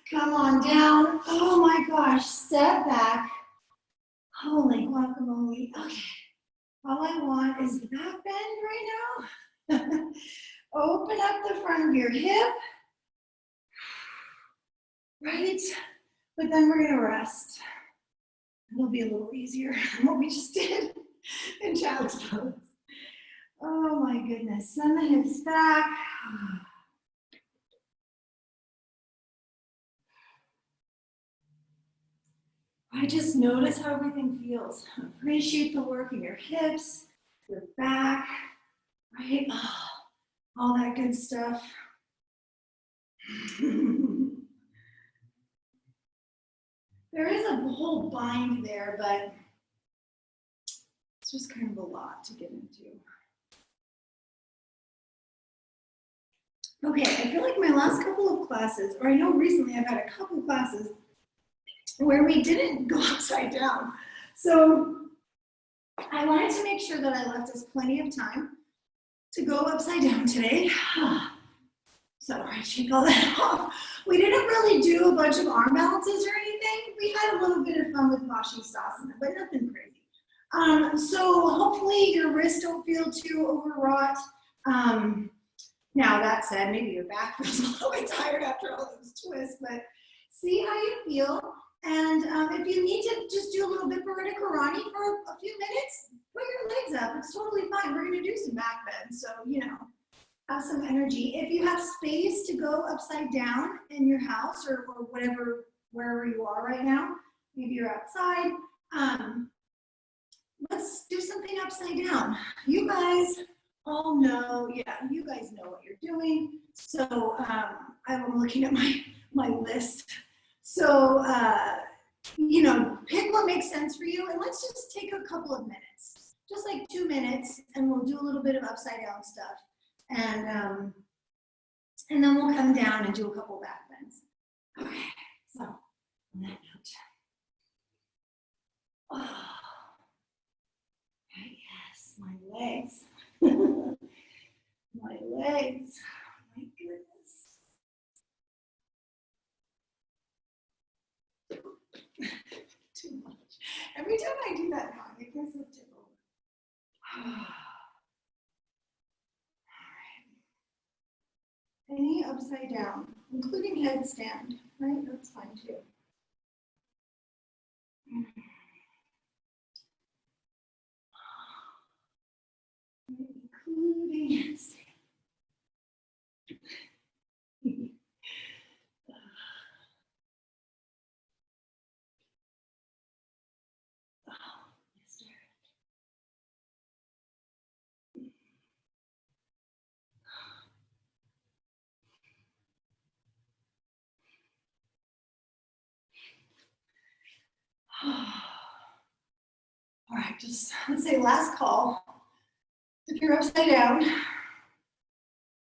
[SPEAKER 4] Come on down. Oh my gosh, step back. Holy guacamole. Okay, all I want is the back bend right now. Open up the front of your hip. Right, but then we're gonna rest. It'll be a little easier than what we just did in child's pose. Oh my goodness, send the hips back. I just notice how everything feels. Appreciate the work in your hips, your back, right? Oh, all that good stuff. There is a whole bind there, but it's just kind of a lot to get into. Okay, I feel like my last couple of classes, or I know recently I've had a couple of classes where we didn't go upside down. So I wanted to make sure that I left us plenty of time to go upside down today. So I shake all that off. We didn't really do a bunch of arm balances or anything. We had a little bit of fun with Vashisthasana, but nothing crazy. So hopefully your wrists don't feel too overwrought. Now that said, maybe your back feels a little bit tired after all those twists, but see how you feel. And if you need to just do a little bit Viparita Karani for a few minutes, put your legs up. It's totally fine. We're going to do some back bends, so, you know, have some energy. If you have space to go upside down in your house or whatever, wherever you are right now, maybe you're outside, let's do something upside down. You guys all know, yeah, you guys know what you're doing. So I'm looking at my list. So, you know, pick what makes sense for you, and let's just take a couple of minutes, just like 2 minutes, and we'll do a little bit of upside down stuff. And then we'll come down and do a couple back bends. Okay, so on that note. Oh, yes, my legs. My legs. My goodness. Too much. Every time I do that now, I get so tickled. Any upside down, including headstand, right? That's fine too. Including headstand. All right, just let's say last call. If you're upside down,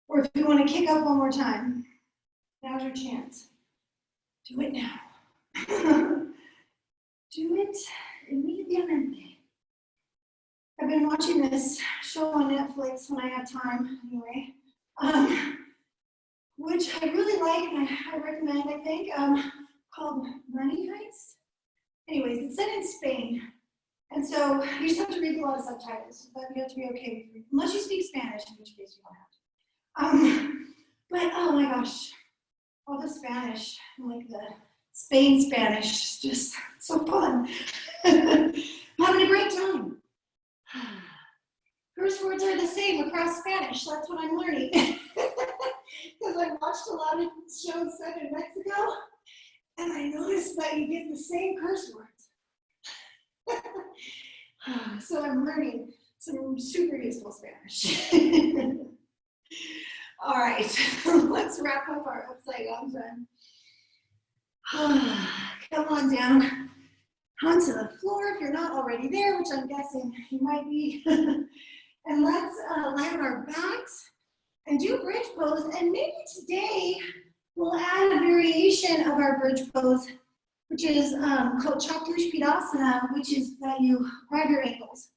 [SPEAKER 4] or if you want to kick up one more time, now's your chance. Do it now. Do it immediately. I've been watching this show on Netflix when I have time, anyway, which I really like and I recommend, I think, called Money Heist. Anyways, it's set in Spain. And so you just have to read a lot of subtitles, but you have to be okay with it. Unless you speak Spanish, in which case you don't have to. But oh my gosh, all the Spanish, like the Spain Spanish, is just so fun. Having a great time. Curse words are the same across Spanish. That's what I'm learning. Because I watched a lot of shows set in Mexico, and I noticed that you get the same curse words. So I'm learning some super useful Spanish. All right, let's wrap up our upside down time. Come on down onto the floor if you're not already there, which I'm guessing you might be. And let's land our backs and do bridge pose. And maybe today we'll add a variation of our bridge pose, which is called Chaturshpidasana, which is that you grab your ankles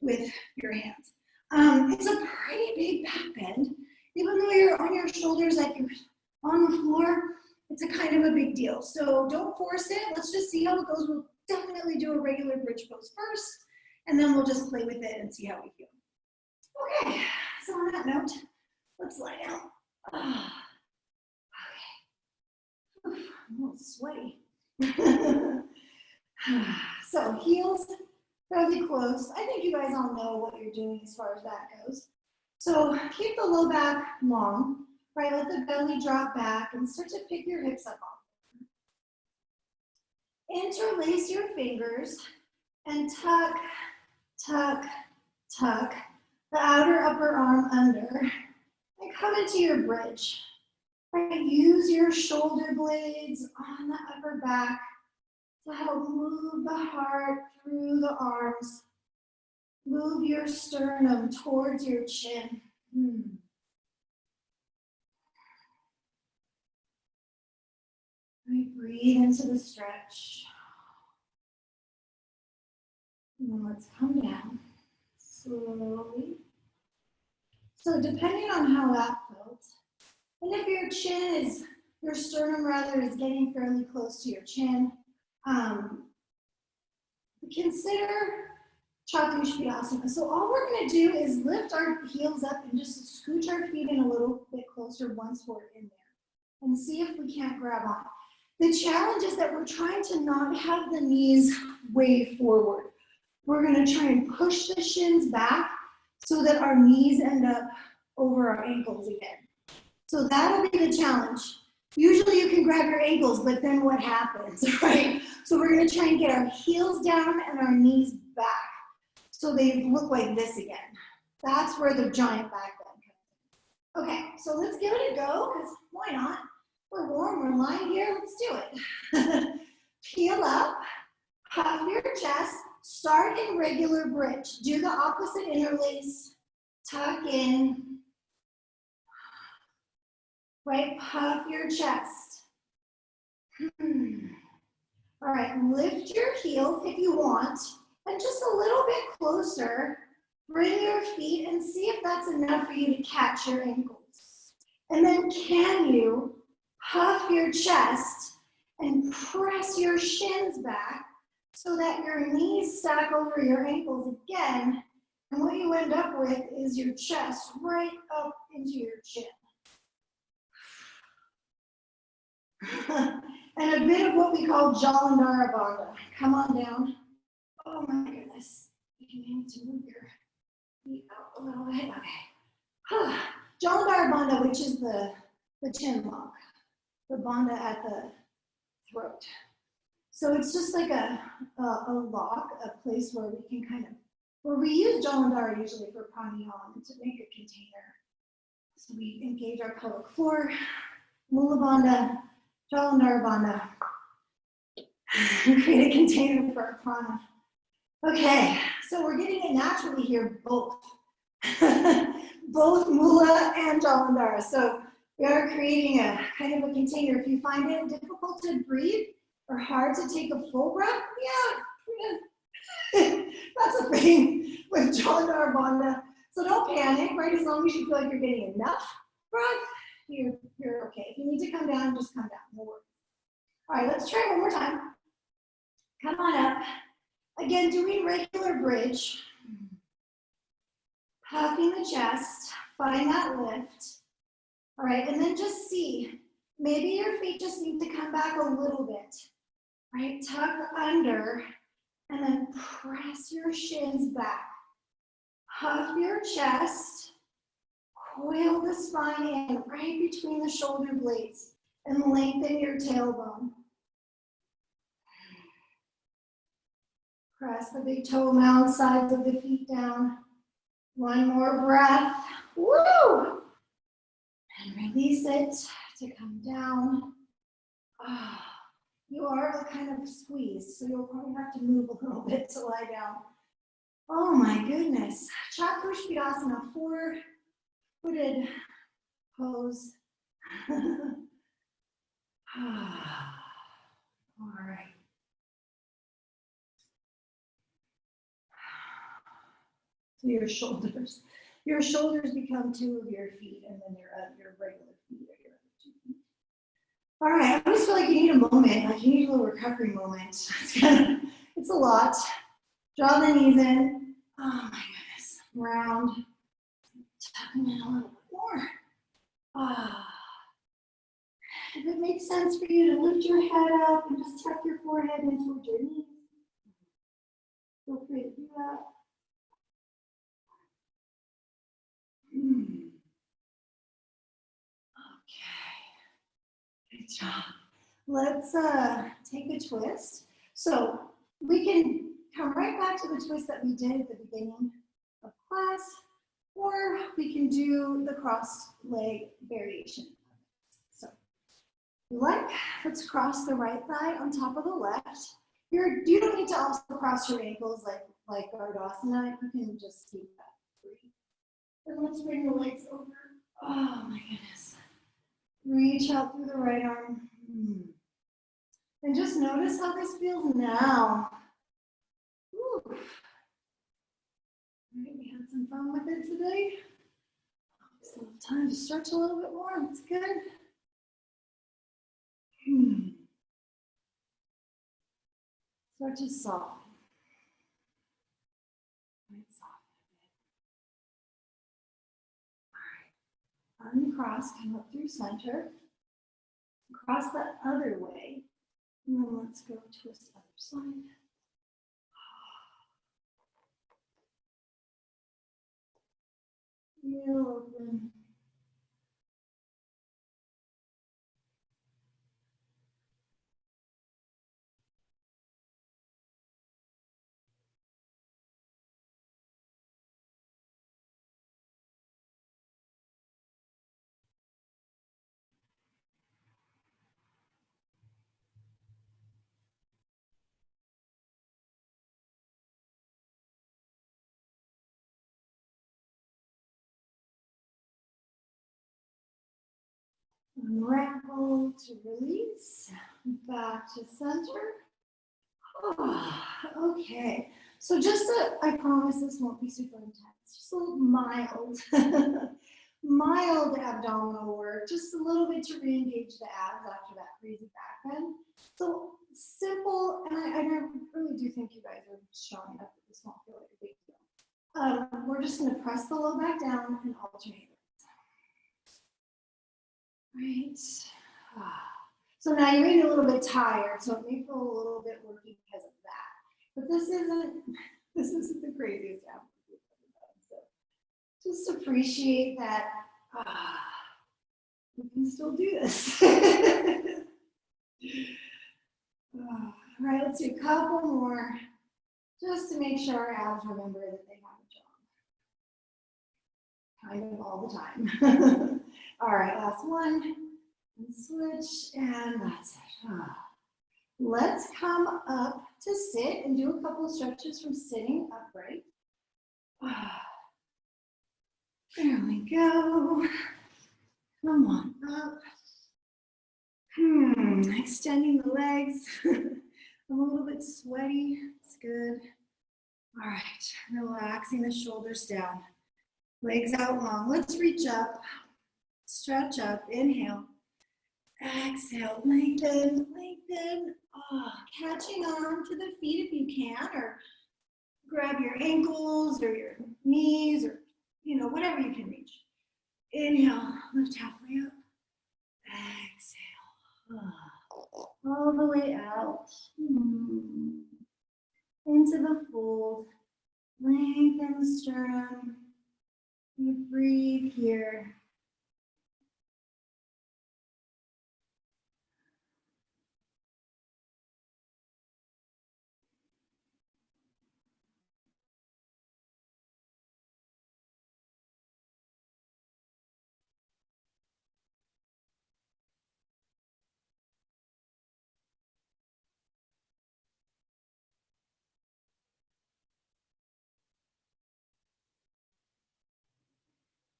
[SPEAKER 4] with your hands. It's a pretty big back bend. Even though you're on your shoulders, like you're on the floor, it's a kind of a big deal. So don't force it. Let's just see how it goes. We'll definitely do a regular bridge pose first, and then we'll just play with it and see how we feel. Okay, so on that note, let's lie down. Okay. I'm a little sweaty. So heels fairly close. I think you guys all know what you're doing as far as that goes. So keep the low back long, right? Let the belly drop back and start to pick your hips up off. Interlace your fingers and tuck, tuck, tuck the outer upper arm under and come into your bridge. Right, use your shoulder blades on the upper back to help move the heart through the arms. Move your sternum towards your chin. Right, breathe into the stretch. And then let's come down slowly. So depending on how that felt, and if your chin is, your sternum rather is getting fairly close to your chin, consider Chaturshvirasana. So all we're going to do is lift our heels up and just scooch our feet in a little bit closer once we're in there and see if we can't grab on. The challenge is that we're trying to not have the knees way forward. We're going to try and push the shins back so that our knees end up over our ankles again. So that'll be the challenge. Usually you can grab your ankles, but then what happens, right? So we're going to try and get our heels down and our knees back so they look like this again. That's where the giant back bend comes in. Okay, so let's give it a go, because why not? We're warm, we're lying here, let's do it. Peel up, puff your chest, start in regular bridge. Do the opposite interlace, tuck in, right, puff your chest. All right, lift your heels if you want, and just a little bit closer, bring your feet and see if that's enough for you to catch your ankles. And then can you puff your chest and press your shins back so that your knees stack over your ankles again, and what you end up with is your chest right up into your chin. And a bit of what we call Jalandhara Bandha. Come on down. Oh my goodness. You need to move your feet out a little bit. Okay. Jalandhara Bandha, which is the chin lock, the bandha at the throat. So it's just like a lock, a place where we can kind of, where we use Jalandhara usually for pranayama to make a container. So we engage our pelvic floor, Mula Bandha, Jalandhara Bandha, and create a container for our prana. Okay, so we're getting it naturally here, both. Both Mula and Jalandhara. So we are creating a kind of a container. If you find it difficult to breathe or hard to take a full breath, yeah, that's a thing with Jalandhara Bandha. So don't panic, right? As long as you feel like you're getting enough breath, you're okay. If you need to come down, just come down. No worries. All right, let's try one more time. Come on up. Again, doing regular bridge. Puffing the chest, find that lift. All right, and then just see, maybe your feet just need to come back a little bit, right? Tuck under, and then press your shins back. Puff your chest, coil the spine in right between the shoulder blades, and lengthen your tailbone. Press the big toe mound sides of the feet down. One more breath. Woo! And release it to come down. You are kind of squeezed, so you'll probably have to move a little bit to lie down. Oh my goodness. Chaturshvirasana, four-footed pose. All right. So your shoulders become two of your feet, and then your regular feet are your other 2 feet. All right, I just feel like you need a moment, like you need a little recovery moment. It's a lot. Draw the knees in. Oh my goodness. Round. Tucking in a little bit more. If it makes sense for you to lift your head up and just tuck your forehead in towards your knees, feel free to do that. Okay, good job. Let's take a twist. So we can come right back to the twist that we did at the beginning of class, or we can do the crossed leg variation. So let's cross the right thigh on top of the left. You don't need to also cross your ankles like Ardhasana. You can just keep that free. And let's bring the legs over. Oh my goodness. Reach out through the right arm. And just notice how this feels now. Whew. All right, we had some fun with it today. Still have time to stretch a little bit more. That's good. Start to soften. All right. Uncross, come up through center. Cross the other way. And then let's go twist other side. Heel open. Unravel to release. Back to center. Oh, okay. So I promise this won't be super intense. Just a little mild, mild abdominal work. Just a little bit to re-engage the abs after that crazy back bend. So simple, and I really do think you guys are strong enough that this won't feel like a big deal. We're just going to press the low back down and alternate. Right. So now you may be a little bit tired, so it may feel a little bit worky because of that. But this isn't the craziest abs we've ever done. So just appreciate that we can still do this. All right, let's do a couple more just to make sure our abs remember that they have a job. Kind of all the time. All right, last one. And switch, and that's it. Let's come up to sit and do a couple of stretches from sitting upright. There we go. Come on up. Extending the legs. I'm a little bit sweaty. It's good. All right, relaxing the shoulders down. Legs out long. Let's reach up. Stretch up. Inhale. Exhale, lengthen, lengthen. Catching on to the feet if you can, or grab your ankles or your knees, or whatever you can reach. Inhale, lift halfway up. Exhale, all the way out. Into the fold. Lengthen the sternum. You breathe here.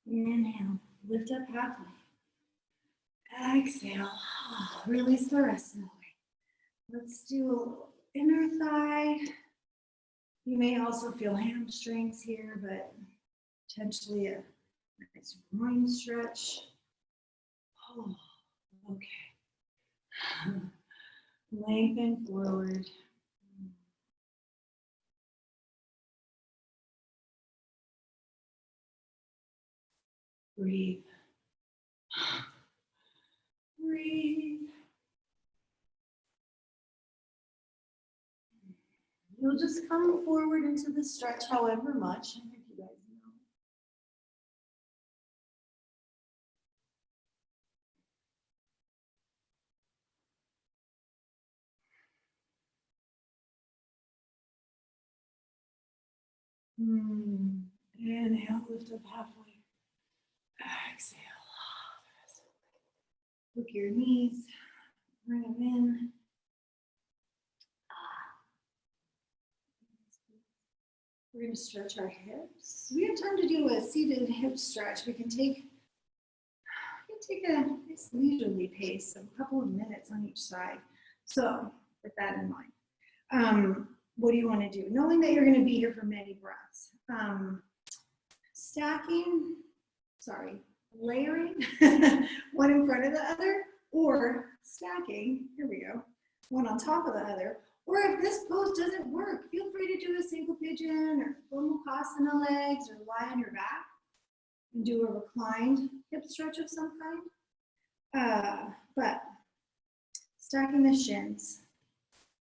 [SPEAKER 4] Inhale, lift up halfway. Exhale, release the rest of the way. Let's do a little inner thigh. You may also feel hamstrings here, but potentially a nice groin stretch. Oh, okay. Lengthen forward. Breathe. Breathe. You'll just come forward into the stretch however much. I think you guys know. Inhale, lift up halfway. Exhale. Look your knees, bring them in. We're going to stretch our hips. We have time to do a seated hip stretch. We can take a nice leisurely pace of a couple of minutes on each side. So with that in mind, what do you want to do? Knowing that you're going to be here for many breaths. Layering one in front of the other, or stacking, here we go, one on top of the other. Or if this pose doesn't work, feel free to do a single pigeon or Gomukhasana legs, or lie on your back and do a reclined hip stretch of some kind. But stacking the shins,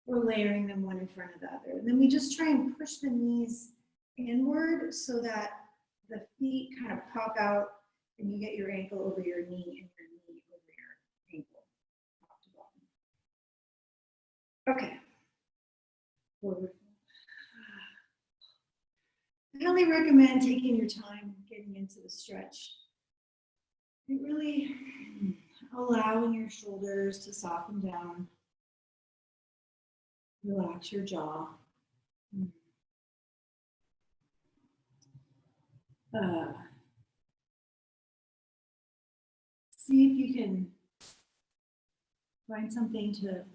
[SPEAKER 4] we're layering them one in front of the other. And then we just try and push the knees inward so that the feet kind of pop out and you get your ankle over your knee and your knee over your ankle, top to bottom. Okay. Forward. I highly recommend taking your time getting into the stretch. It really allowing your shoulders to soften down. Relax your jaw. See if you can find something to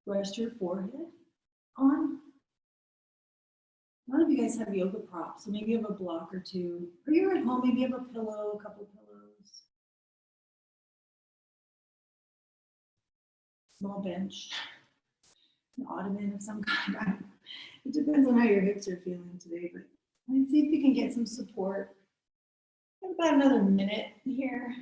[SPEAKER 4] rest your forehead on. A lot of you guys have yoga props, so maybe you have a block or two. Or you're at home, maybe you have a pillow, a couple of pillows. Small bench, an ottoman of some kind. It depends on how your hips are feeling today, but let's see if you can get some support. I have about another minute here.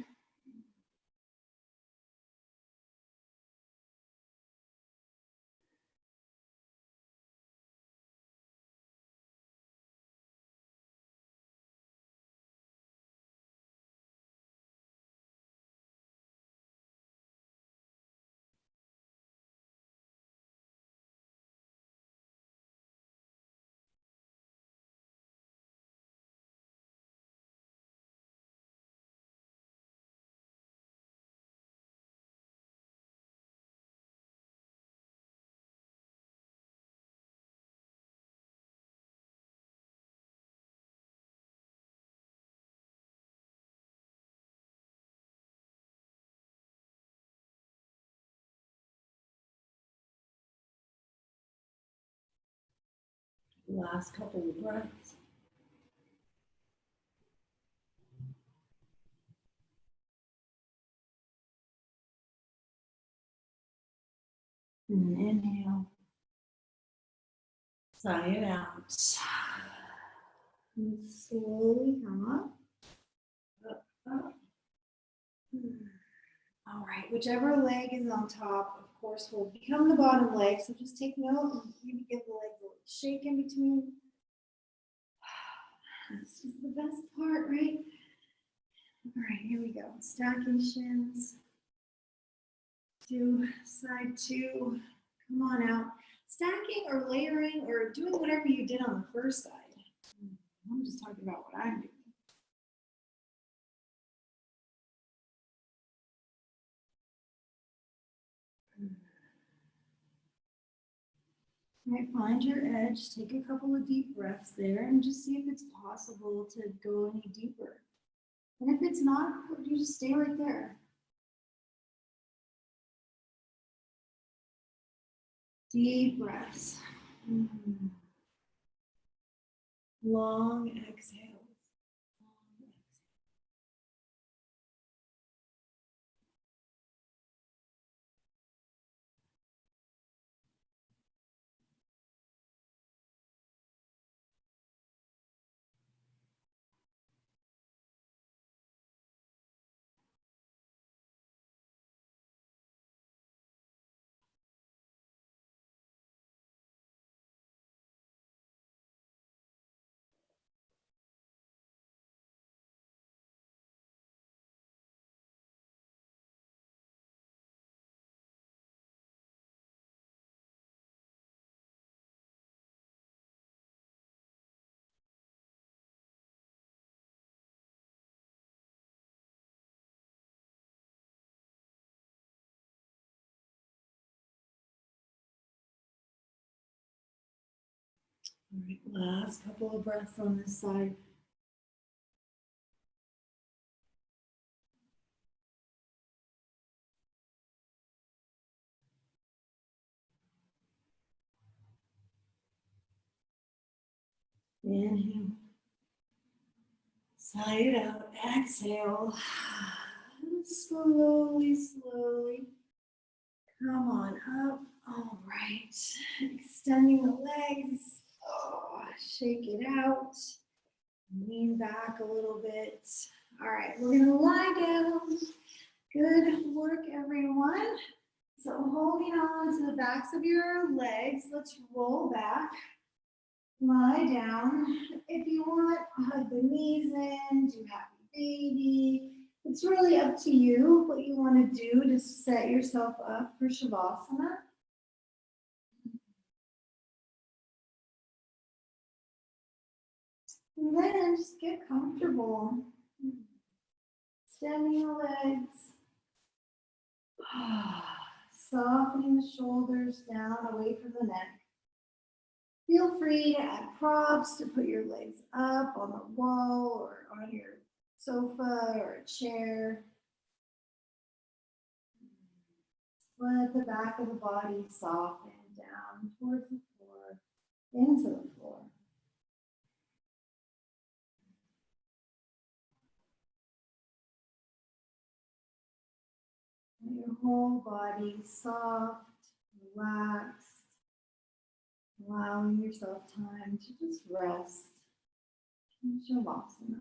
[SPEAKER 4] Last couple of breaths. And then inhale. Sigh it out. And slowly come up, up. All right, whichever leg is on top, of course, will become the bottom leg. So just take note and maybe give the legs a little shake in between. This is the best part, right? All right, here we go. Stacking shins. Do side two. Come on out. Stacking or layering or doing whatever you did on the first side. I'm just talking about what I'm doing. All right, find your edge, take a couple of deep breaths there and just see if it's possible to go any deeper. And if it's not, you just stay right there. Deep breaths. Long exhales. All right, last couple of breaths on this side. Inhale. Sigh it out. Exhale. Slowly, slowly. Come on up. All right. Extending the legs. Oh, shake it out. Lean back a little bit. All right, we're gonna lie down. Good work, everyone. So holding on to the backs of your legs, let's roll back. Lie down. If you want, hug the knees in, do happy baby. It's really up to you what you want to do to set yourself up for Shavasana. And then just get comfortable. Extending the legs. Softening the shoulders down away from the neck. Feel free to add props to put your legs up on the wall or on your sofa or a chair. Let the back of the body soften down towards the floor, into the floor. Let your whole body soft, relaxed, allowing yourself time to just rest in Shavasana.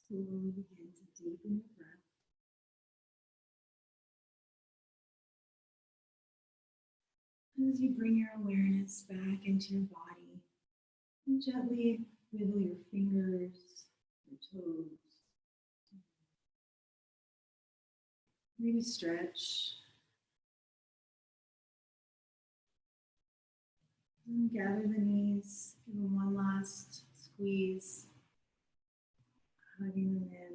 [SPEAKER 4] Slowly begin to deepen your breath. As you bring your awareness back into your body, and gently wiggle your fingers, your toes. Maybe stretch. And gather the knees. Give them one last squeeze. Hugging them in.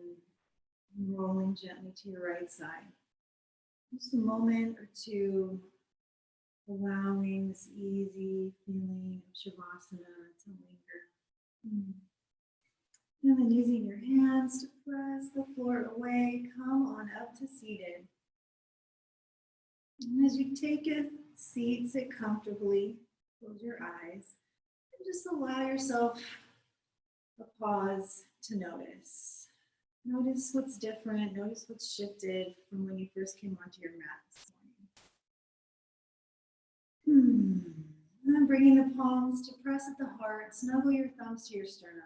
[SPEAKER 4] Rolling gently to your right side. Just a moment or two, allowing this easy feeling of Shavasana to linger. And then using your hands to press the floor away, come on up to seated. And as you take a seat, sit comfortably, close your eyes, and just allow yourself a pause to notice. Notice what's different, notice what's shifted from when you first came onto your mat this morning. And then bringing the palms to press at the heart, snuggle your thumbs to your sternum.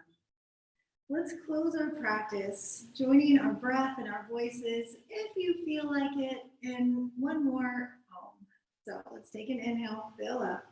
[SPEAKER 4] Let's close our practice, joining our breath and our voices, if you feel like it, and one more home. So let's take an inhale, fill up.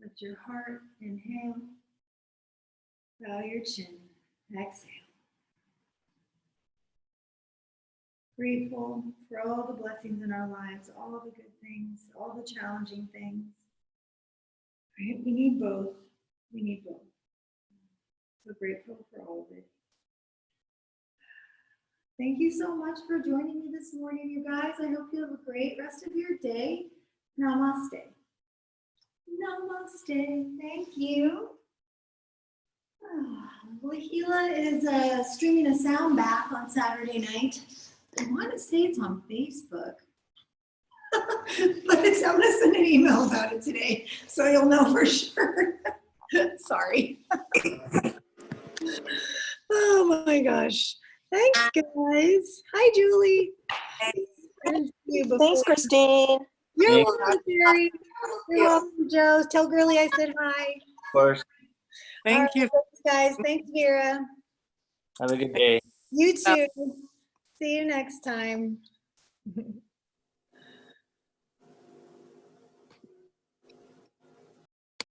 [SPEAKER 4] Lift your heart, inhale. Bow your chin, exhale. Grateful for all the blessings in our lives, all the good things, all the challenging things. Right? We need both. We need both. So grateful for all of it. Thank you so much for joining me this morning, you guys. I hope you have a great rest of your day. Namaste. Namaste. Thank you. Lahila is streaming a sound back on Saturday night. I want to say it's on Facebook, but I'm going to send an email about it today, so you'll know for sure. Sorry. Oh my gosh. Thanks, guys. Hi, Julie. I didn't see you before.
[SPEAKER 5] Thanks, Christine.
[SPEAKER 4] You're
[SPEAKER 3] Thanks.
[SPEAKER 4] welcome, Jerry. You're welcome, Joe. Tell Girly I said hi.
[SPEAKER 3] Of course.
[SPEAKER 4] All right, thanks, guys. Thanks, Vera.
[SPEAKER 3] Have a good day.
[SPEAKER 4] You too. See you next time.